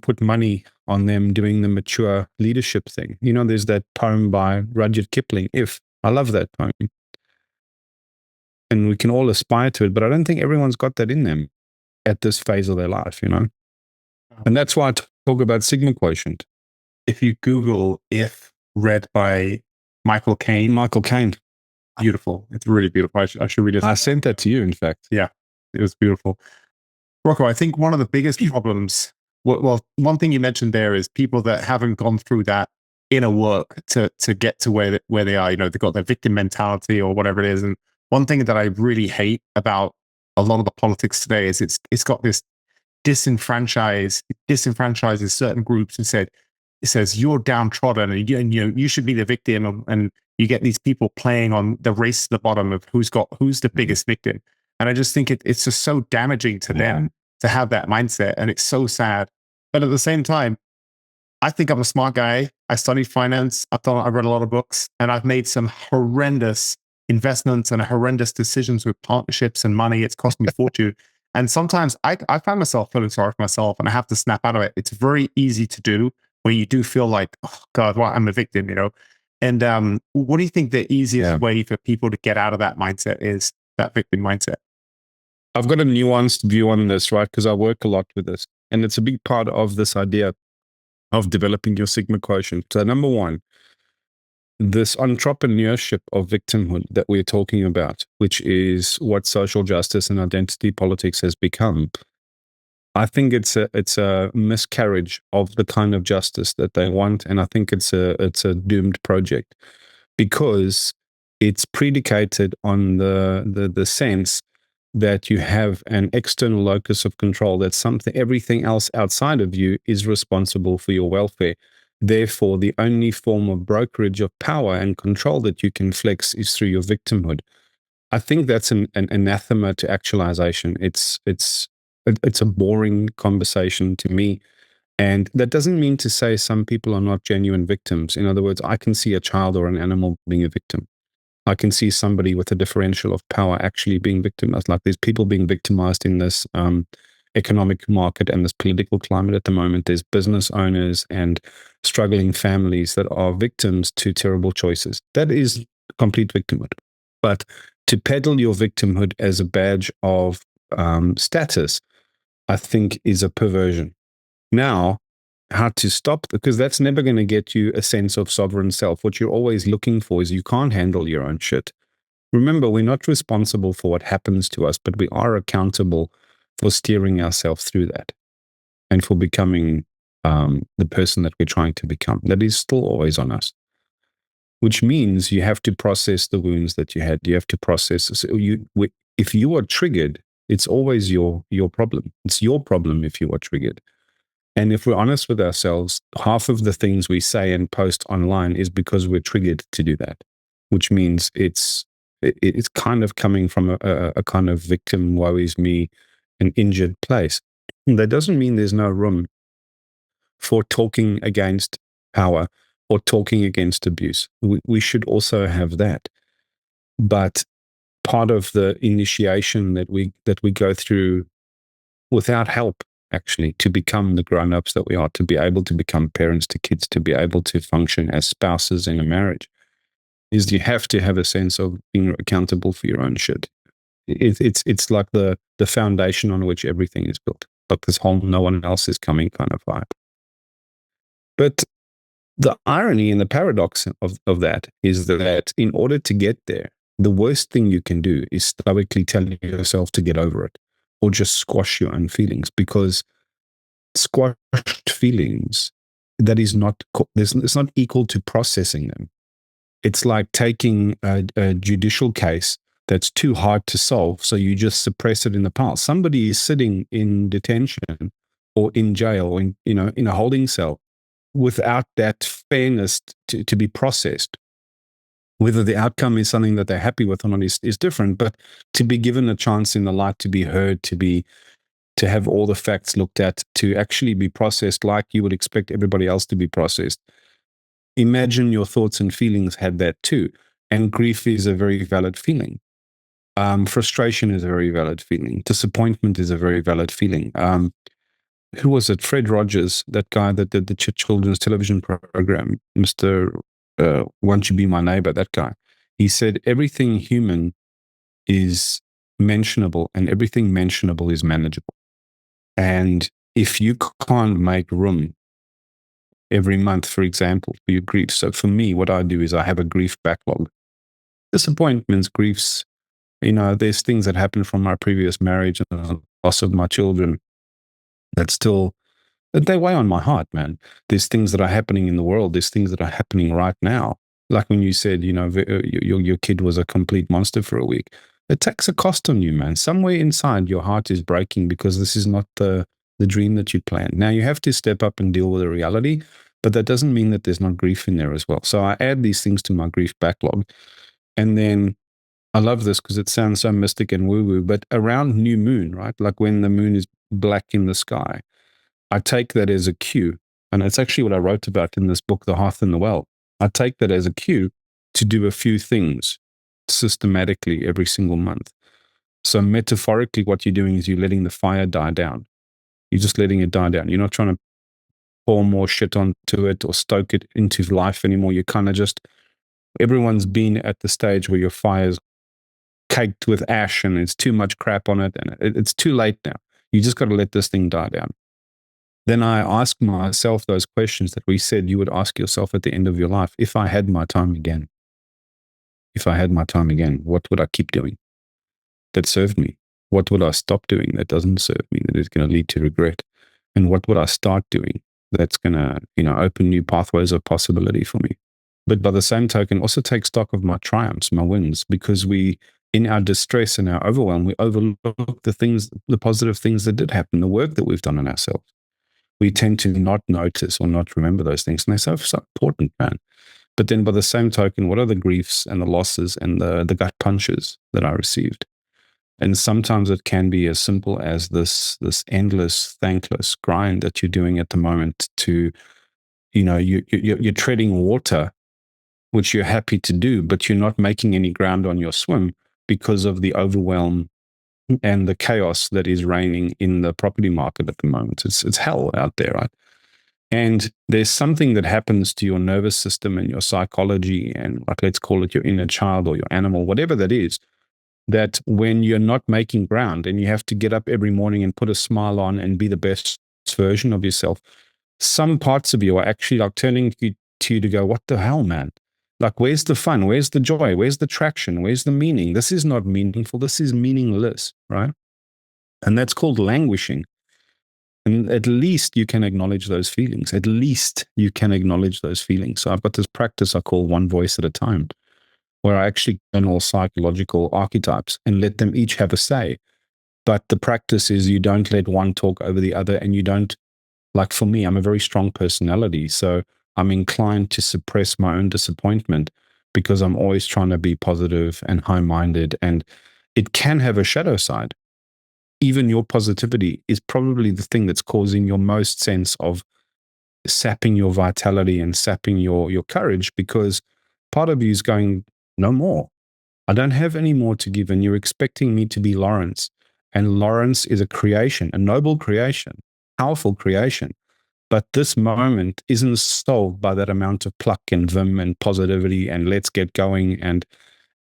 put money on them doing the mature leadership thing. You know, there's that poem by Rudyard Kipling, If. I love that poem. And we can all aspire to it, but I don't think everyone's got that in them at this phase of their life, you know? And that's why I talk about Sigma Quotient. If you Google If, read by Michael Caine. Beautiful. It's really beautiful. I should read it. I sent that to you, in fact. Yeah, it was beautiful. Rocco, I think one of the biggest problems, well, one thing you mentioned there is people that haven't gone through that inner work to get to where they are. You know, they've got their victim mentality or whatever it is. And one thing that I really hate about a lot of the politics today is it's got this disenfranchises certain groups and it says you're downtrodden and you should be the victim, and you get these people playing on the race to the bottom of who's the biggest victim. And I just think it's just so damaging to them to have that mindset, and it's so sad. But at the same time, I think I'm a smart guy. I studied finance. I've read a lot of books, and I've made some horrendous investments and horrendous decisions with partnerships and money. It's cost me a fortune. And sometimes I find myself feeling sorry for myself, and I have to snap out of it. It's very easy to do when you do feel like, oh God, well, I'm a victim, you know? And what do you think the easiest way for people to get out of that mindset is, that victim mindset? I've got a nuanced view on this, right? Because I work a lot with this. And it's a big part of this idea of developing your Sigma Quotient. So number one, this entrepreneurship of victimhood that we're talking about, which is what social justice and identity politics has become. I think it's a miscarriage of the kind of justice that they want, and I think it's a doomed project, because it's predicated on the sense that you have an external locus of control, that everything else outside of you is responsible for your welfare. Therefore, the only form of brokerage of power and control that you can flex is through your victimhood. I think that's an anathema to actualization. It's a boring conversation to me. And that doesn't mean to say some people are not genuine victims. In other words, I can see a child or an animal being a victim. I can see somebody with a differential of power actually being victimized. Like there's people being victimized in this economic market and this political climate at the moment. There's business owners and struggling families that are victims to terrible choices. That is complete victimhood. But to peddle your victimhood as a badge of status, I think is a perversion. Now, how to stop, because that's never going to get you a sense of sovereign self. What you're always looking for is you can't handle your own shit. Remember, we're not responsible for what happens to us, but we are accountable for steering ourselves through that and for becoming the person that we're trying to become. That is still always on us, which means you have to process the wounds that you had. You have to process. So If you are triggered, it's always your problem. It's your problem if you are triggered. And if we're honest with ourselves, half of the things we say and post online is because we're triggered to do that, which means it's kind of coming from a kind of victim, woe is me, an injured place. And that doesn't mean there's no room for talking against power or talking against abuse. We should also have that. But part of the initiation that we go through without help, actually, to become the grown-ups that we are, to be able to become parents to kids, to be able to function as spouses in a marriage, is you have to have a sense of being accountable for your own shit. It's like the foundation on which everything is built. Like this whole no one else is coming kind of vibe. But the irony and the paradox of that is that in order to get there, the worst thing you can do is stoically tell yourself to get over it or just squash your own feelings, because squashed feelings, that is not, it's not equal to processing them. It's like taking a judicial case that's too hard to solve, so you just suppress it in the past. Somebody is sitting in detention or in jail or in a holding cell without that fairness to be processed. Whether the outcome is something that they're happy with or not is different, but to be given a chance in the light, to be heard, to have all the facts looked at, to actually be processed like you would expect everybody else to be processed. Imagine your thoughts and feelings had that too. And grief is a very valid feeling. Frustration is a very valid feeling. Disappointment is a very valid feeling. Who was it? Fred Rogers, that guy that did the children's television program, Mr. Won't You Be My Neighbor, that guy. He said everything human is mentionable and everything mentionable is manageable. And if you can't make room every month, for example, for your grief. So for me, what I do is I have a grief backlog. Disappointments, griefs, there's things that happened from my previous marriage and the loss of my children that they weigh on my heart, man. There's things that are happening in the world. There's things that are happening right now. Like when you said, your kid was a complete monster for a week. It takes a cost on you, man. Somewhere inside your heart is breaking because this is not the dream that you planned. Now you have to step up and deal with the reality, but that doesn't mean that there's not grief in there as well. So I add these things to my grief backlog. And then I love this because it sounds so mystic and woo-woo, but around new moon, right? Like when the moon is black in the sky, I take that as a cue. And it's actually what I wrote about in this book, The Hearth and the Well. I take that as a cue to do a few things systematically every single month. So metaphorically, what you're doing is you're letting the fire die down. You're just letting it die down. You're not trying to pour more shit onto it or stoke it into life anymore. You're kind of just, everyone's been at the stage where your fire's caked with ash and it's too much crap on it and it's too late now. You just got to let this thing die down. Then I ask myself those questions that we said you would ask yourself at the end of your life. If I had my time again, what would I keep doing that served me? What would I stop doing that doesn't serve me, that is going to lead to regret? And what would I start doing that's going to, open new pathways of possibility for me? But by the same token, also take stock of my triumphs, my wins, because in our distress and our overwhelm, we overlook the positive things that did happen, the work that we've done on ourselves. We tend to not notice or not remember those things. And they're so important, man. But then by the same token, what are the griefs and the losses and the gut punches that I received? And sometimes it can be as simple as this endless, thankless grind that you're doing at the moment to, you're treading water, which you're happy to do, but you're not making any ground on your swim because of the overwhelm and the chaos that is reigning in the property market at the moment. It's hell out there, right? And there's something that happens to your nervous system and your psychology and, like, let's call it your inner child or your animal, whatever that is, that when you're not making ground and you have to get up every morning and put a smile on and be the best version of yourself, some parts of you are actually like turning to you to go, what the hell, man? Like, where's the fun? Where's the joy? Where's the traction? Where's the meaning? This is not meaningful. This is meaningless, right? And that's called languishing. And at least you can acknowledge those feelings. At least you can acknowledge those feelings. So I've got this practice I call one voice at a time. where I actually kernel psychological archetypes and let them each have a say. But the practice is you don't let one talk over the other, and you don't, like for me, I'm a very strong personality. So I'm inclined to suppress my own disappointment because I'm always trying to be positive and high minded. And it can have a shadow side. Even your positivity is probably the thing that's causing your most sense of sapping your vitality and sapping your courage, because part of you is going, no more. I don't have any more to give. And you're expecting me to be Lawrence. And Lawrence is a creation, a noble creation, powerful creation. But this moment isn't solved by that amount of pluck and vim and positivity and let's get going. And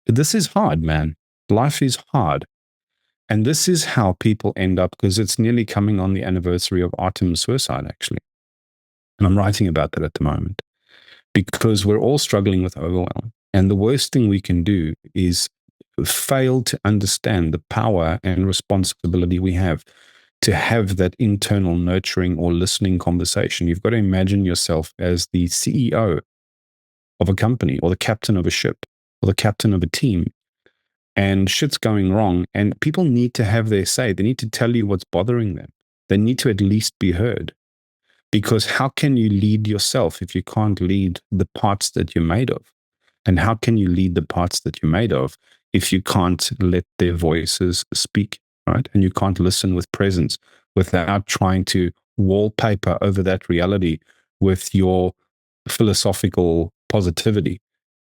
this is hard, man. Life is hard. And this is how people end up, because it's nearly coming on the anniversary of Artem's suicide, actually. And I'm writing about that at the moment, because we're all struggling with overwhelm. And the worst thing we can do is fail to understand the power and responsibility we have to have that internal nurturing or listening conversation. You've got to imagine yourself as the CEO of a company, or the captain of a ship, or the captain of a team, and shit's going wrong. And people need to have their say. They need to tell you what's bothering them. They need to at least be heard. Because how can you lead yourself if you can't lead the parts that you're made of? And how can you lead the parts that you're made of if you can't let their voices speak, right? And you can't listen with presence without trying to wallpaper over that reality with your philosophical positivity,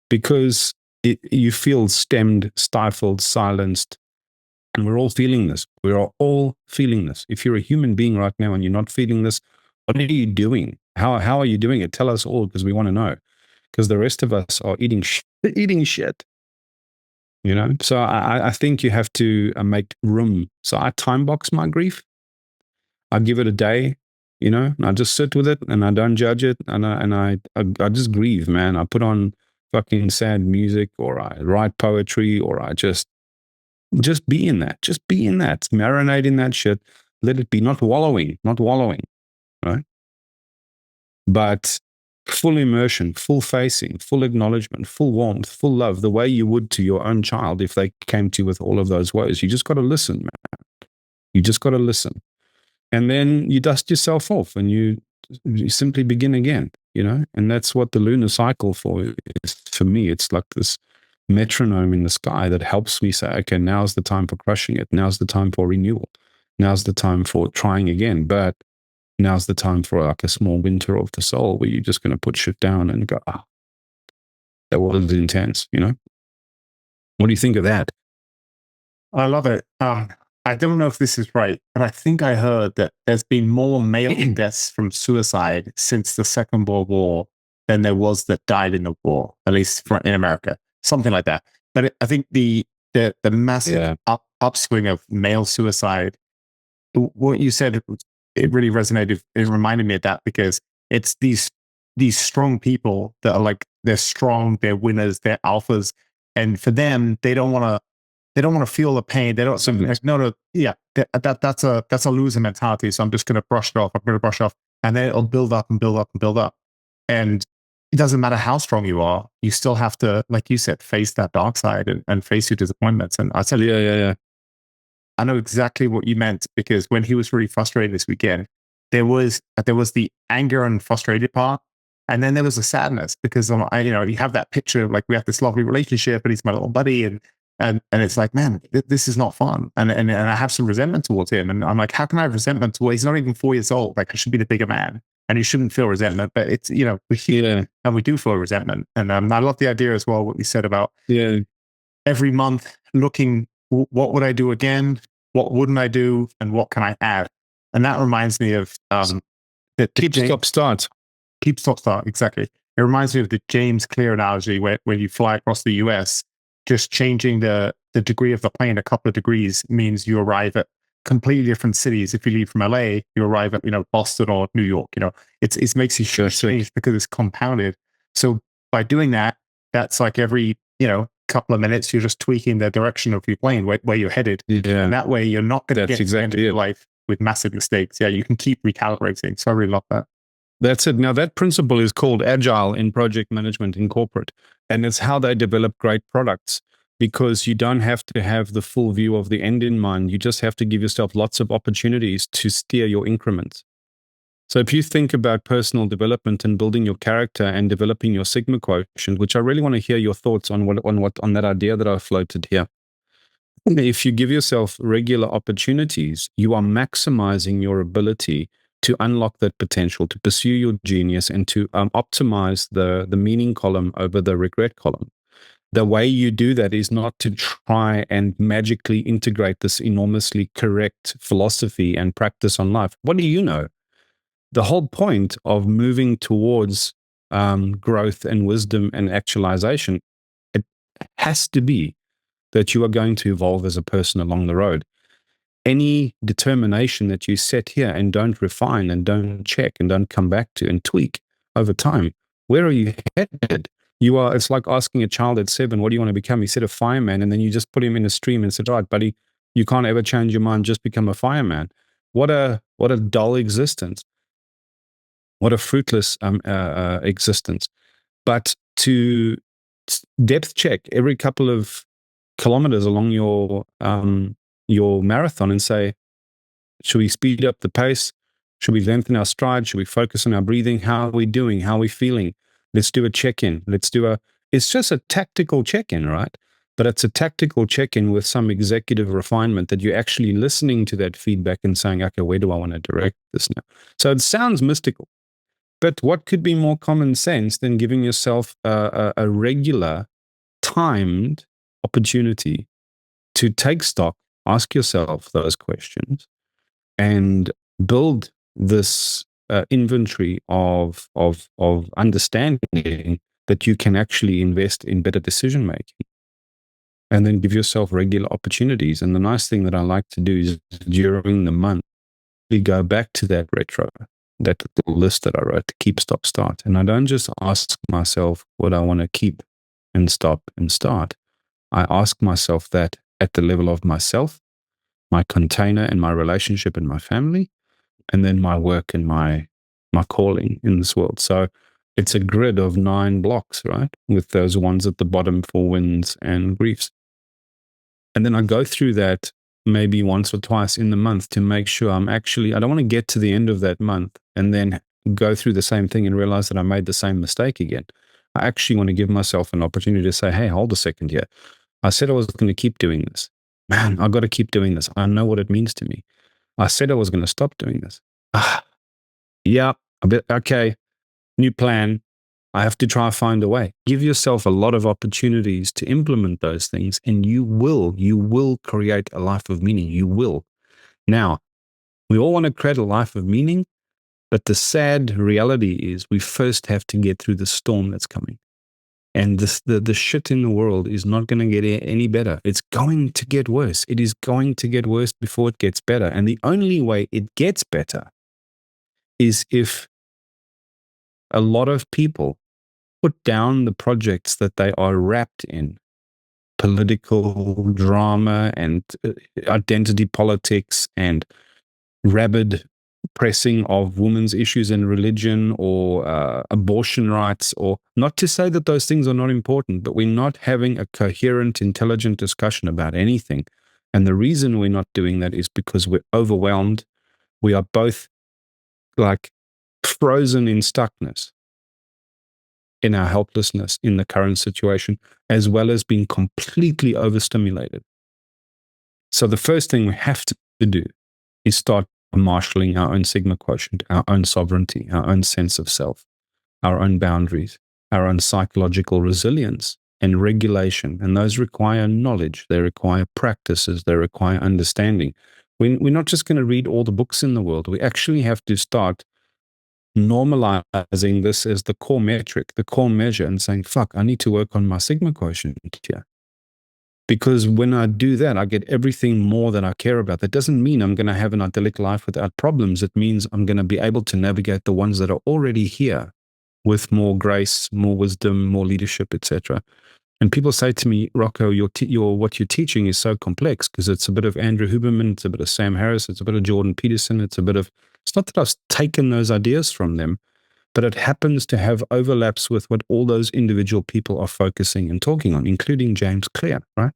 because you feel stemmed, stifled, silenced. And we're all feeling this. We are all feeling this. If you're a human being right now and you're not feeling this, what are you doing? How are you doing it? Tell us all, because we want to know. Because the rest of us are eating shit, you know? So I think you have to make room. So I time box my grief. I give it a day, you know, and I just sit with it and I don't judge it. And I just grieve, man. I put on fucking sad music, or I write poetry, or I just be in that. Just be in that. Marinate in that shit. Let it be. Not wallowing, right? But full immersion, full facing, full acknowledgement, full warmth, full love, the way you would to your own child if they came to you with all of those woes. You just got to listen, man. You just got to listen. And then you dust yourself off and you simply begin again, you know? And that's what the lunar cycle is for me. It's like this metronome in the sky that helps me say, okay, now's the time for crushing it. Now's the time for renewal. Now's the time for trying again. But now's the time for like a small winter of the soul where you're just going to put shit down and go, that was intense, you know? What do you think of that? I love it. I don't know if this is right, but I think I heard that there's been more male deaths from suicide since the Second World War than there was that died in the war, at least in America, something like that. But I think the massive upswing of male suicide, what you said, it really resonated. It reminded me of that, because it's these strong people that are like, they're strong, they're winners, they're alphas, and for them, they don't want to feel the pain. They don't. That's a loser mentality. So I'm just going to brush it off. I'm going to brush it off, and then it'll build up and build up and build up. And it doesn't matter how strong you are. You still have to, like you said, face that dark side and face your disappointments. And I tell you, I know exactly what you meant, because when he was really frustrated this weekend, there was the anger and frustrated part, and then there was the sadness, because you have that picture of like, we have this lovely relationship, and he's my little buddy, and it's like, man, this is not fun, and I have some resentment towards him, and I'm like, how can I have resentment towards? He's not even 4 years old. Like, I should be the bigger man, and he shouldn't feel resentment. But it's and we do feel resentment, and I love the idea as well what you said about every month looking, what would I do again? What wouldn't I do? And what can I add? And that reminds me of keep, stop, start. Keep, stop, start. Exactly. It reminds me of the James Clear analogy, where when you fly across the US, just changing the degree of the plane a couple of degrees means you arrive at completely different cities. If you leave from LA, you arrive at Boston or New York. It makes you change because it's compounded. So by doing that, that's like every couple of minutes, you're just tweaking the direction of your plane, where you're headed. And that way you're not going to get into your life with massive mistakes. You can keep recalibrating. So I really love that. That's it. Now, that principle is called agile in project management in corporate. And it's how they develop great products, because you don't have to have the full view of the end in mind. You just have to give yourself lots of opportunities to steer your increments. So if you think about personal development and building your character and developing your Sigma quotient, which I really want to hear your thoughts on on that idea that I floated here. If you give yourself regular opportunities, you are maximizing your ability to unlock that potential, to pursue your genius, and to optimize the meaning column over the regret column. The way you do that is not to try and magically integrate this enormously correct philosophy and practice on life. What do you know? The whole point of moving towards growth and wisdom and actualization, it has to be that you are going to evolve as a person along the road. Any determination that you set here and don't refine and don't check and don't come back to and tweak over time, where are you headed? It's like asking a child at 7, what do you want to become? He said a fireman, and then you just put him in a stream and said, all right, buddy, you can't ever change your mind, just become a fireman. What a dull existence. What a fruitless existence. But to depth check every couple of kilometers along your marathon and say, should we speed up the pace? Should we lengthen our stride? Should we focus on our breathing? How are we doing? How are we feeling? Let's do a check-in. It's just a tactical check-in, right? But it's a tactical check-in with some executive refinement that you're actually listening to that feedback and saying, okay, where do I want to direct this now? So it sounds mystical, but what could be more common sense than giving yourself a regular, timed opportunity to take stock, ask yourself those questions, and build this inventory of understanding that you can actually invest in better decision making, and then give yourself regular opportunities. And the nice thing that I like to do is during the month, we go back to that retro, that little list that I wrote, to keep, stop, start. And I don't just ask myself what I want to keep and stop and start. I ask myself that at the level of myself, my container and my relationship and my family, and then my work and my calling in this world. So it's a grid of 9 blocks, right? With those ones at the bottom for wins and griefs. And then I go through that maybe once or twice in the month to make sure I don't want to get to the end of that month and then go through the same thing and realize that I made the same mistake again. I actually want to give myself an opportunity to say, hey, hold a second here. I said I was going to keep doing this. Man, I've got to keep doing this. I know what it means to me. I said I was going to stop doing this. Yeah, okay, new plan. I have to try and find a way. Give yourself a lot of opportunities to implement those things, and you will create a life of meaning. You will. Now, we all want to create a life of meaning, but the sad reality is we first have to get through the storm that's coming. And the shit in the world is not going to get any better. It's going to get worse. It is going to get worse before it gets better. And the only way it gets better is if a lot of people put down the projects that they are wrapped in, political drama and identity politics and rabid pressing of women's issues in religion or abortion rights, or not to say that those things are not important, but we're not having a coherent, intelligent discussion about anything. And the reason we're not doing that is because we're overwhelmed. We are both like frozen in stuckness, in our helplessness in the current situation, as well as being completely overstimulated. So the first thing we have to do is start marshaling our own Sigma quotient, our own sovereignty, our own sense of self, our own boundaries, our own psychological resilience and regulation. And those require knowledge. They require practices. They require understanding. We're not just going to read all the books in the world. We actually have to start normalizing this as the core metric, the core measure, and saying, fuck, I need to work on my Sigma quotient here. Because when I do that, I get everything more that I care about. That doesn't mean I'm going to have an idyllic life without problems. It means I'm going to be able to navigate the ones that are already here with more grace, more wisdom, more leadership, etc. And people say to me, Rocco, what you're teaching is so complex, because it's a bit of Andrew Huberman, it's a bit of Sam Harris, it's a bit of Jordan Peterson, it's not that I've taken those ideas from them, but it happens to have overlaps with what all those individual people are focusing and talking on, including James Clear, right?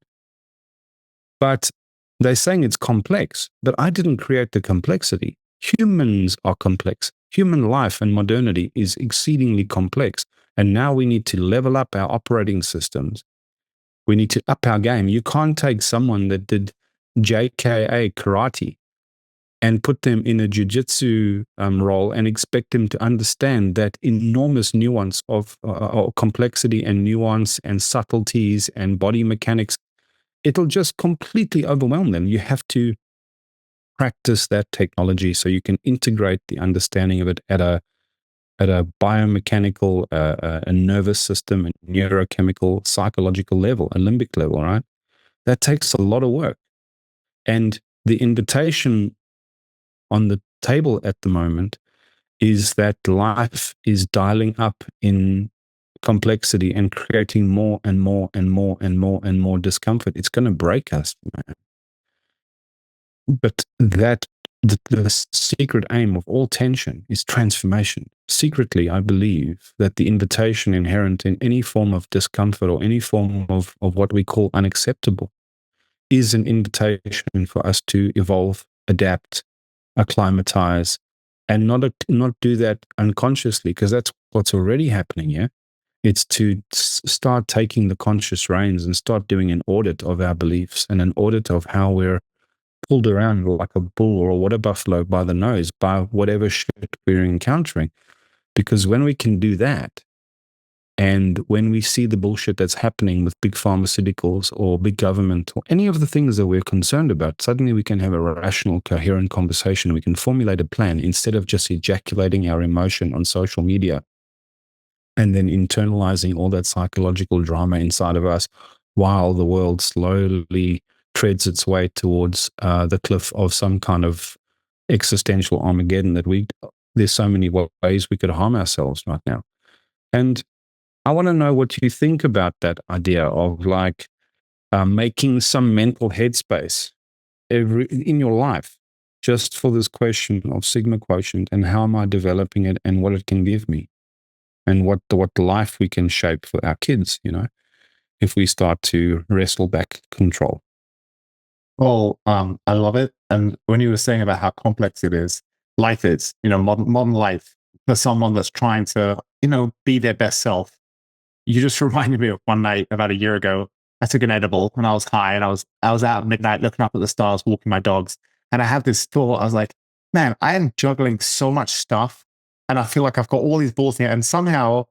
But they're saying it's complex, but I didn't create the complexity. Humans are complex. Human life and modernity is exceedingly complex. And now we need to level up our operating systems. We need to up our game. You can't take someone that did JKA karate and put them in a jiu-jitsu role and expect them to understand that enormous nuance of complexity and nuance and subtleties and body mechanics. It'll just completely overwhelm them. You have to practice that technology so you can integrate the understanding of it at a biomechanical, a nervous system, a neurochemical, psychological level, a limbic level, right? That takes a lot of work. And the invitation on the table at the moment is that life is dialing up in complexity and creating more and more and more and more and more discomfort. It's going to break us, man. But that the secret aim of all tension is transformation. Secretly, I believe that the invitation inherent in any form of discomfort or any form of what we call unacceptable is an invitation for us to evolve, adapt, acclimatize, and not do that unconsciously, because that's what's already happening here. It's to start taking the conscious reins and start doing an audit of our beliefs and an audit of how we're pulled around like a bull or a water buffalo by the nose by whatever shit we're encountering. Because when we can do that, and when we see the bullshit that's happening with big pharmaceuticals or big government or any of the things that we're concerned about, suddenly we can have a rational, coherent conversation. We can formulate a plan instead of just ejaculating our emotion on social media and then internalizing all that psychological drama inside of us while the world slowly treads its way towards the cliff of some kind of existential Armageddon there's so many ways we could harm ourselves right now. And I want to know what you think about that idea of like making some mental headspace in your life just for this question of Sigma Quotient and how am I developing it and what it can give me and what life we can shape for our kids, if we start to wrestle back control. Well, I love it. And when you were saying about how complex it is, life is, modern life for someone that's trying to, be their best self. You just reminded me of one night about a year ago. I took an edible and I was high and I was out at midnight looking up at the stars, walking my dogs. And I had this thought. I was like, man, I am juggling so much stuff. And I feel like I've got all these balls here. And somehow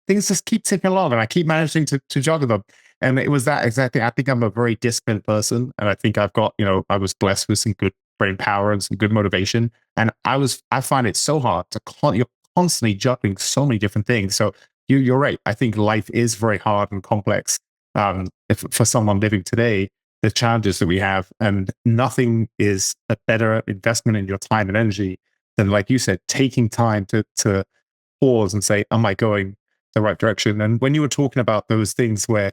things just keep ticking along and I keep managing to juggle them. And it was that exactly. I think I'm a very disciplined person. And I think I've got, I was blessed with some good brain power and some good motivation. And I find it so hard you're constantly juggling so many different things. So you're right. I think life is very hard and complex. For someone living today, the challenges that we have, and nothing is a better investment in your time and energy than, like you said, taking time to pause and say, am I going the right direction? And when you were talking about those things where,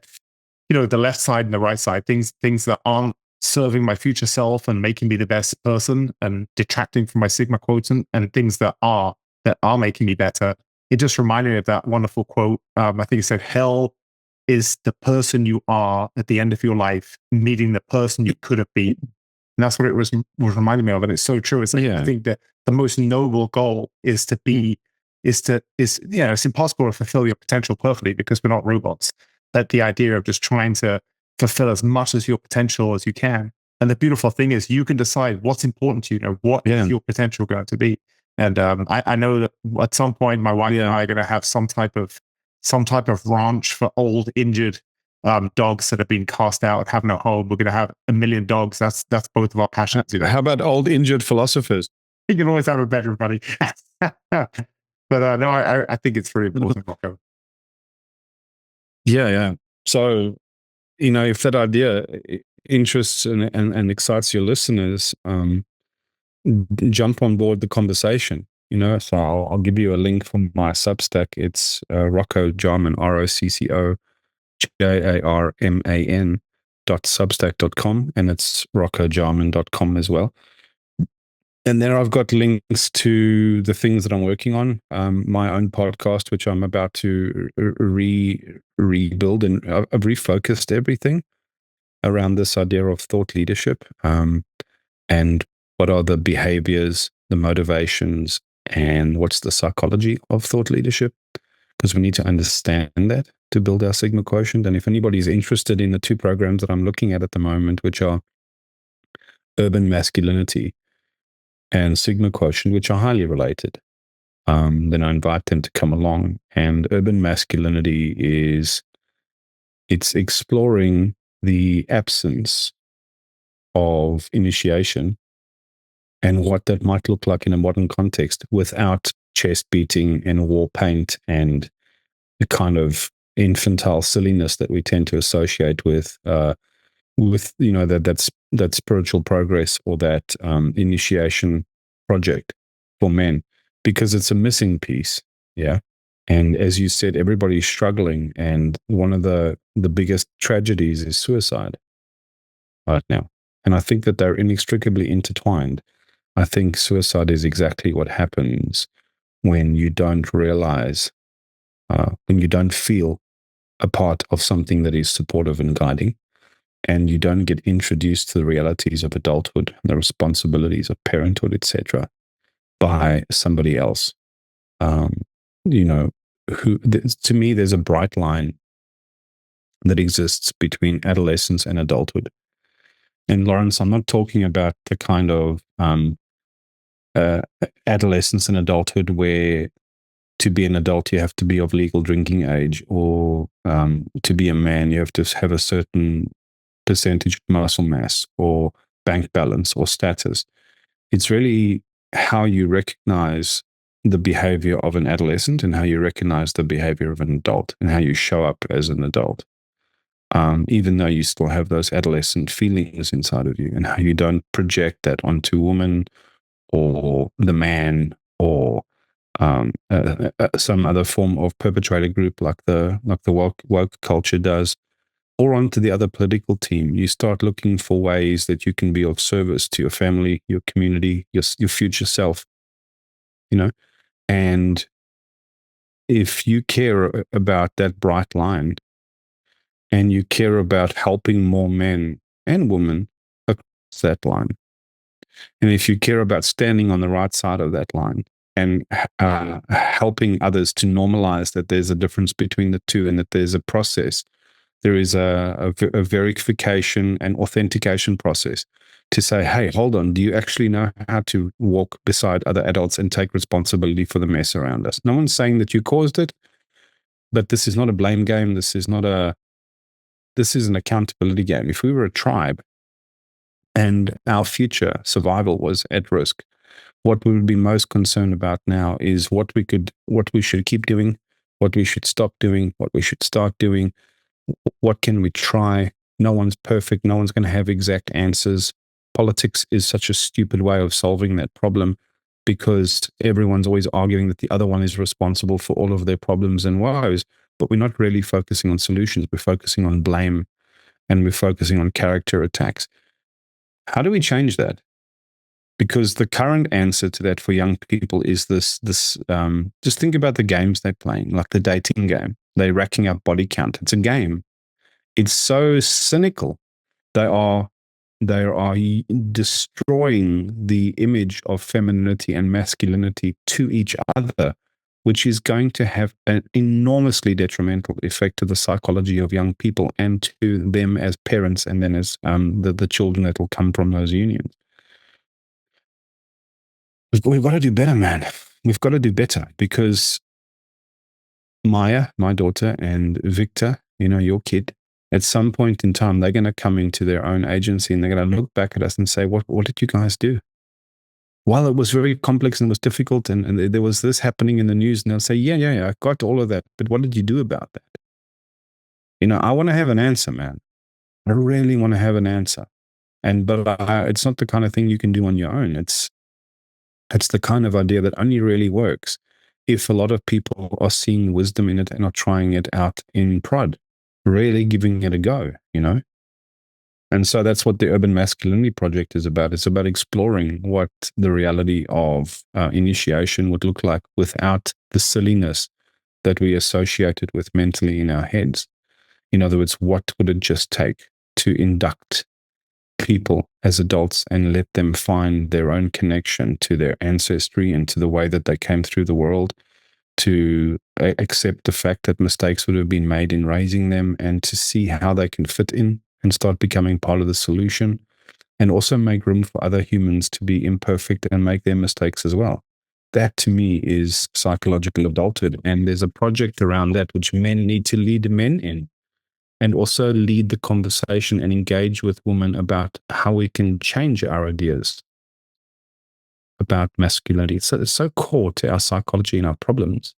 the left side and the right side, things that aren't serving my future self and making me the best person and detracting from my Sigma quotient, and things that are making me better, it just reminded me of that wonderful quote. I think it said, hell is the person you are at the end of your life meeting the person you could have been. And that's what it was reminding me of. And it's so true. It's like, I think that the most noble goal is it's impossible to fulfill your potential perfectly because we're not robots. That the idea of just trying to fulfill as much as your potential as you can. And the beautiful thing is you can decide what's important to you, what is your potential going to be. And I know that at some point my wife and I are going to have some type of ranch for old, injured dogs that have been cast out and have no home. We're going to have 1 million dogs. That's both of our passions. How about old, injured philosophers? You can always have a better buddy. But no, I think it's very important, Rocco. Yeah. So, if that idea interests and excites your listeners, jump on board the conversation. So I'll give you a link from my Substack. It's Rocco Jarman, ROCCOJARMAN.substack.com, and it's roccojarman.com as well. And there I've got links to the things that I'm working on, my own podcast, which I'm about to rebuild, and I've refocused everything around this idea of thought leadership, and what are the behaviors, the motivations, and what's the psychology of thought leadership, because we need to understand that to build our Sigma Quotient. And if anybody's interested in the two programs that I'm looking at the moment, which are Urban Masculinity and Sigma Quotient, which are highly related, then I invite them to come along. And Urban Masculinity it's exploring the absence of initiation and what that might look like in a modern context without chest beating and war paint and the kind of infantile silliness that we tend to associate with that spiritual progress or that initiation project for men, because it's a missing piece. Yeah. And as you said, everybody's struggling, and one of the biggest tragedies is suicide right now. And I think that they're inextricably intertwined. I think suicide is exactly what happens when you don't realize, when you don't feel a part of something that is supportive and guiding, and you don't get introduced to the realities of adulthood, the responsibilities of parenthood, etc., by somebody else. Um, you know, to me, there's a bright line that exists between adolescence and adulthood. And Lawrence, I'm not talking about the kind of uh, adolescence and adulthood where to be an adult you have to be of legal drinking age, or to be a man you have to have a certain percentage of muscle mass or bank balance or status. It's really how you recognize the behavior of an adolescent and how you recognize the behavior of an adult and how you show up as an adult, even though you still have those adolescent feelings inside of you, and how you don't project that onto women or the man or some other form of perpetrator group like the woke culture does, or onto the other political team. You start looking for ways that you can be of service to your family, your community, your future self, you know. And if you care about that bright line and you care about helping more men and women across that line, and if you care about standing on the right side of that line and helping others to normalize that there's a difference between the two and that there's a process, there is a verification and authentication process to say, hey, hold on, do you actually know how to walk beside other adults and take responsibility for the mess around us? No one's saying that you caused it, but this is not a blame game. This is an accountability game. If we were a tribe and our future survival was at risk, what we would be most concerned about now is what we should keep doing, what we should stop doing, what we should start doing, what can we try. No one's perfect. No one's going to have exact answers. Politics is such a stupid way of solving that problem, because everyone's always arguing that the other one is responsible for all of their problems and woes, but we're not really focusing on solutions. We're focusing on blame, and we're focusing on character attacks. How do we change that? Because the current answer to that for young people is this just think about the games they're playing, like the dating game. They're racking up body count. It's a game. It's so cynical. They are destroying the image of femininity and masculinity to each other, which is going to have an enormously detrimental effect to the psychology of young people and to them as parents, and then as the children that will come from those unions. We've got to do better, man. We've got to do better, because Maya, my daughter, and Victor, your kid, at some point in time, they're going to come into their own agency and they're going to look back at us and say, what did you guys do? Well, it was very complex and it was difficult, and there was this happening in the news. And they'll say, yeah, I got all of that. But what did you do about that? I want to have an answer, man. I really want to have an answer. But it's not the kind of thing you can do on your own. It's the kind of idea that only really works if a lot of people are seeing wisdom in it and are trying it out in prod, really giving it a go. And so that's what the Urban Masculinity Project is about. It's about exploring what the reality of initiation would look like without the silliness that we associated with mentally in our heads. In other words, what would it just take to induct people as adults and let them find their own connection to their ancestry and to the way that they came through the world, to accept the fact that mistakes would have been made in raising them, and to see how they can fit in and start becoming part of the solution, and also make room for other humans to be imperfect and make their mistakes as well. That to me is psychological adulthood. And there's a project around that which men need to lead men in, and also lead the conversation and engage with women about how we can change our ideas about masculinity. So it's so core to our psychology and our problems.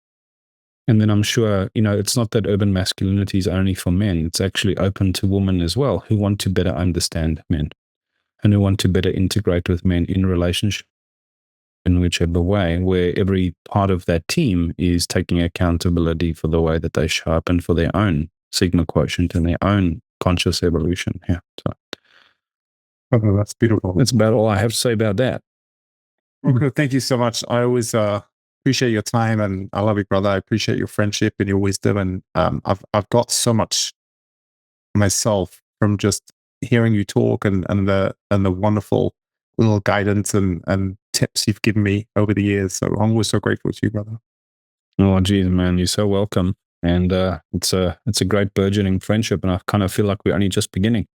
And then I'm sure, it's not that urban masculinity is only for men. It's actually open to women as well, who want to better understand men and who want to better integrate with men in relationship in whichever way, where every part of that team is taking accountability for the way that they show up and for their own Sigma Quotient and their own conscious evolution. Yeah. So that's beautiful. that's about all I have to say about that. Okay, thank you so much. I always appreciate your time, and I love you, brother. I appreciate your friendship and your wisdom, and I've got so much myself from just hearing you talk and the wonderful little guidance and tips you've given me over the years. So I'm always so grateful to you, brother. Oh, geez, man, you're so welcome. And it's a great burgeoning friendship, and I kind of feel like we're only just beginning.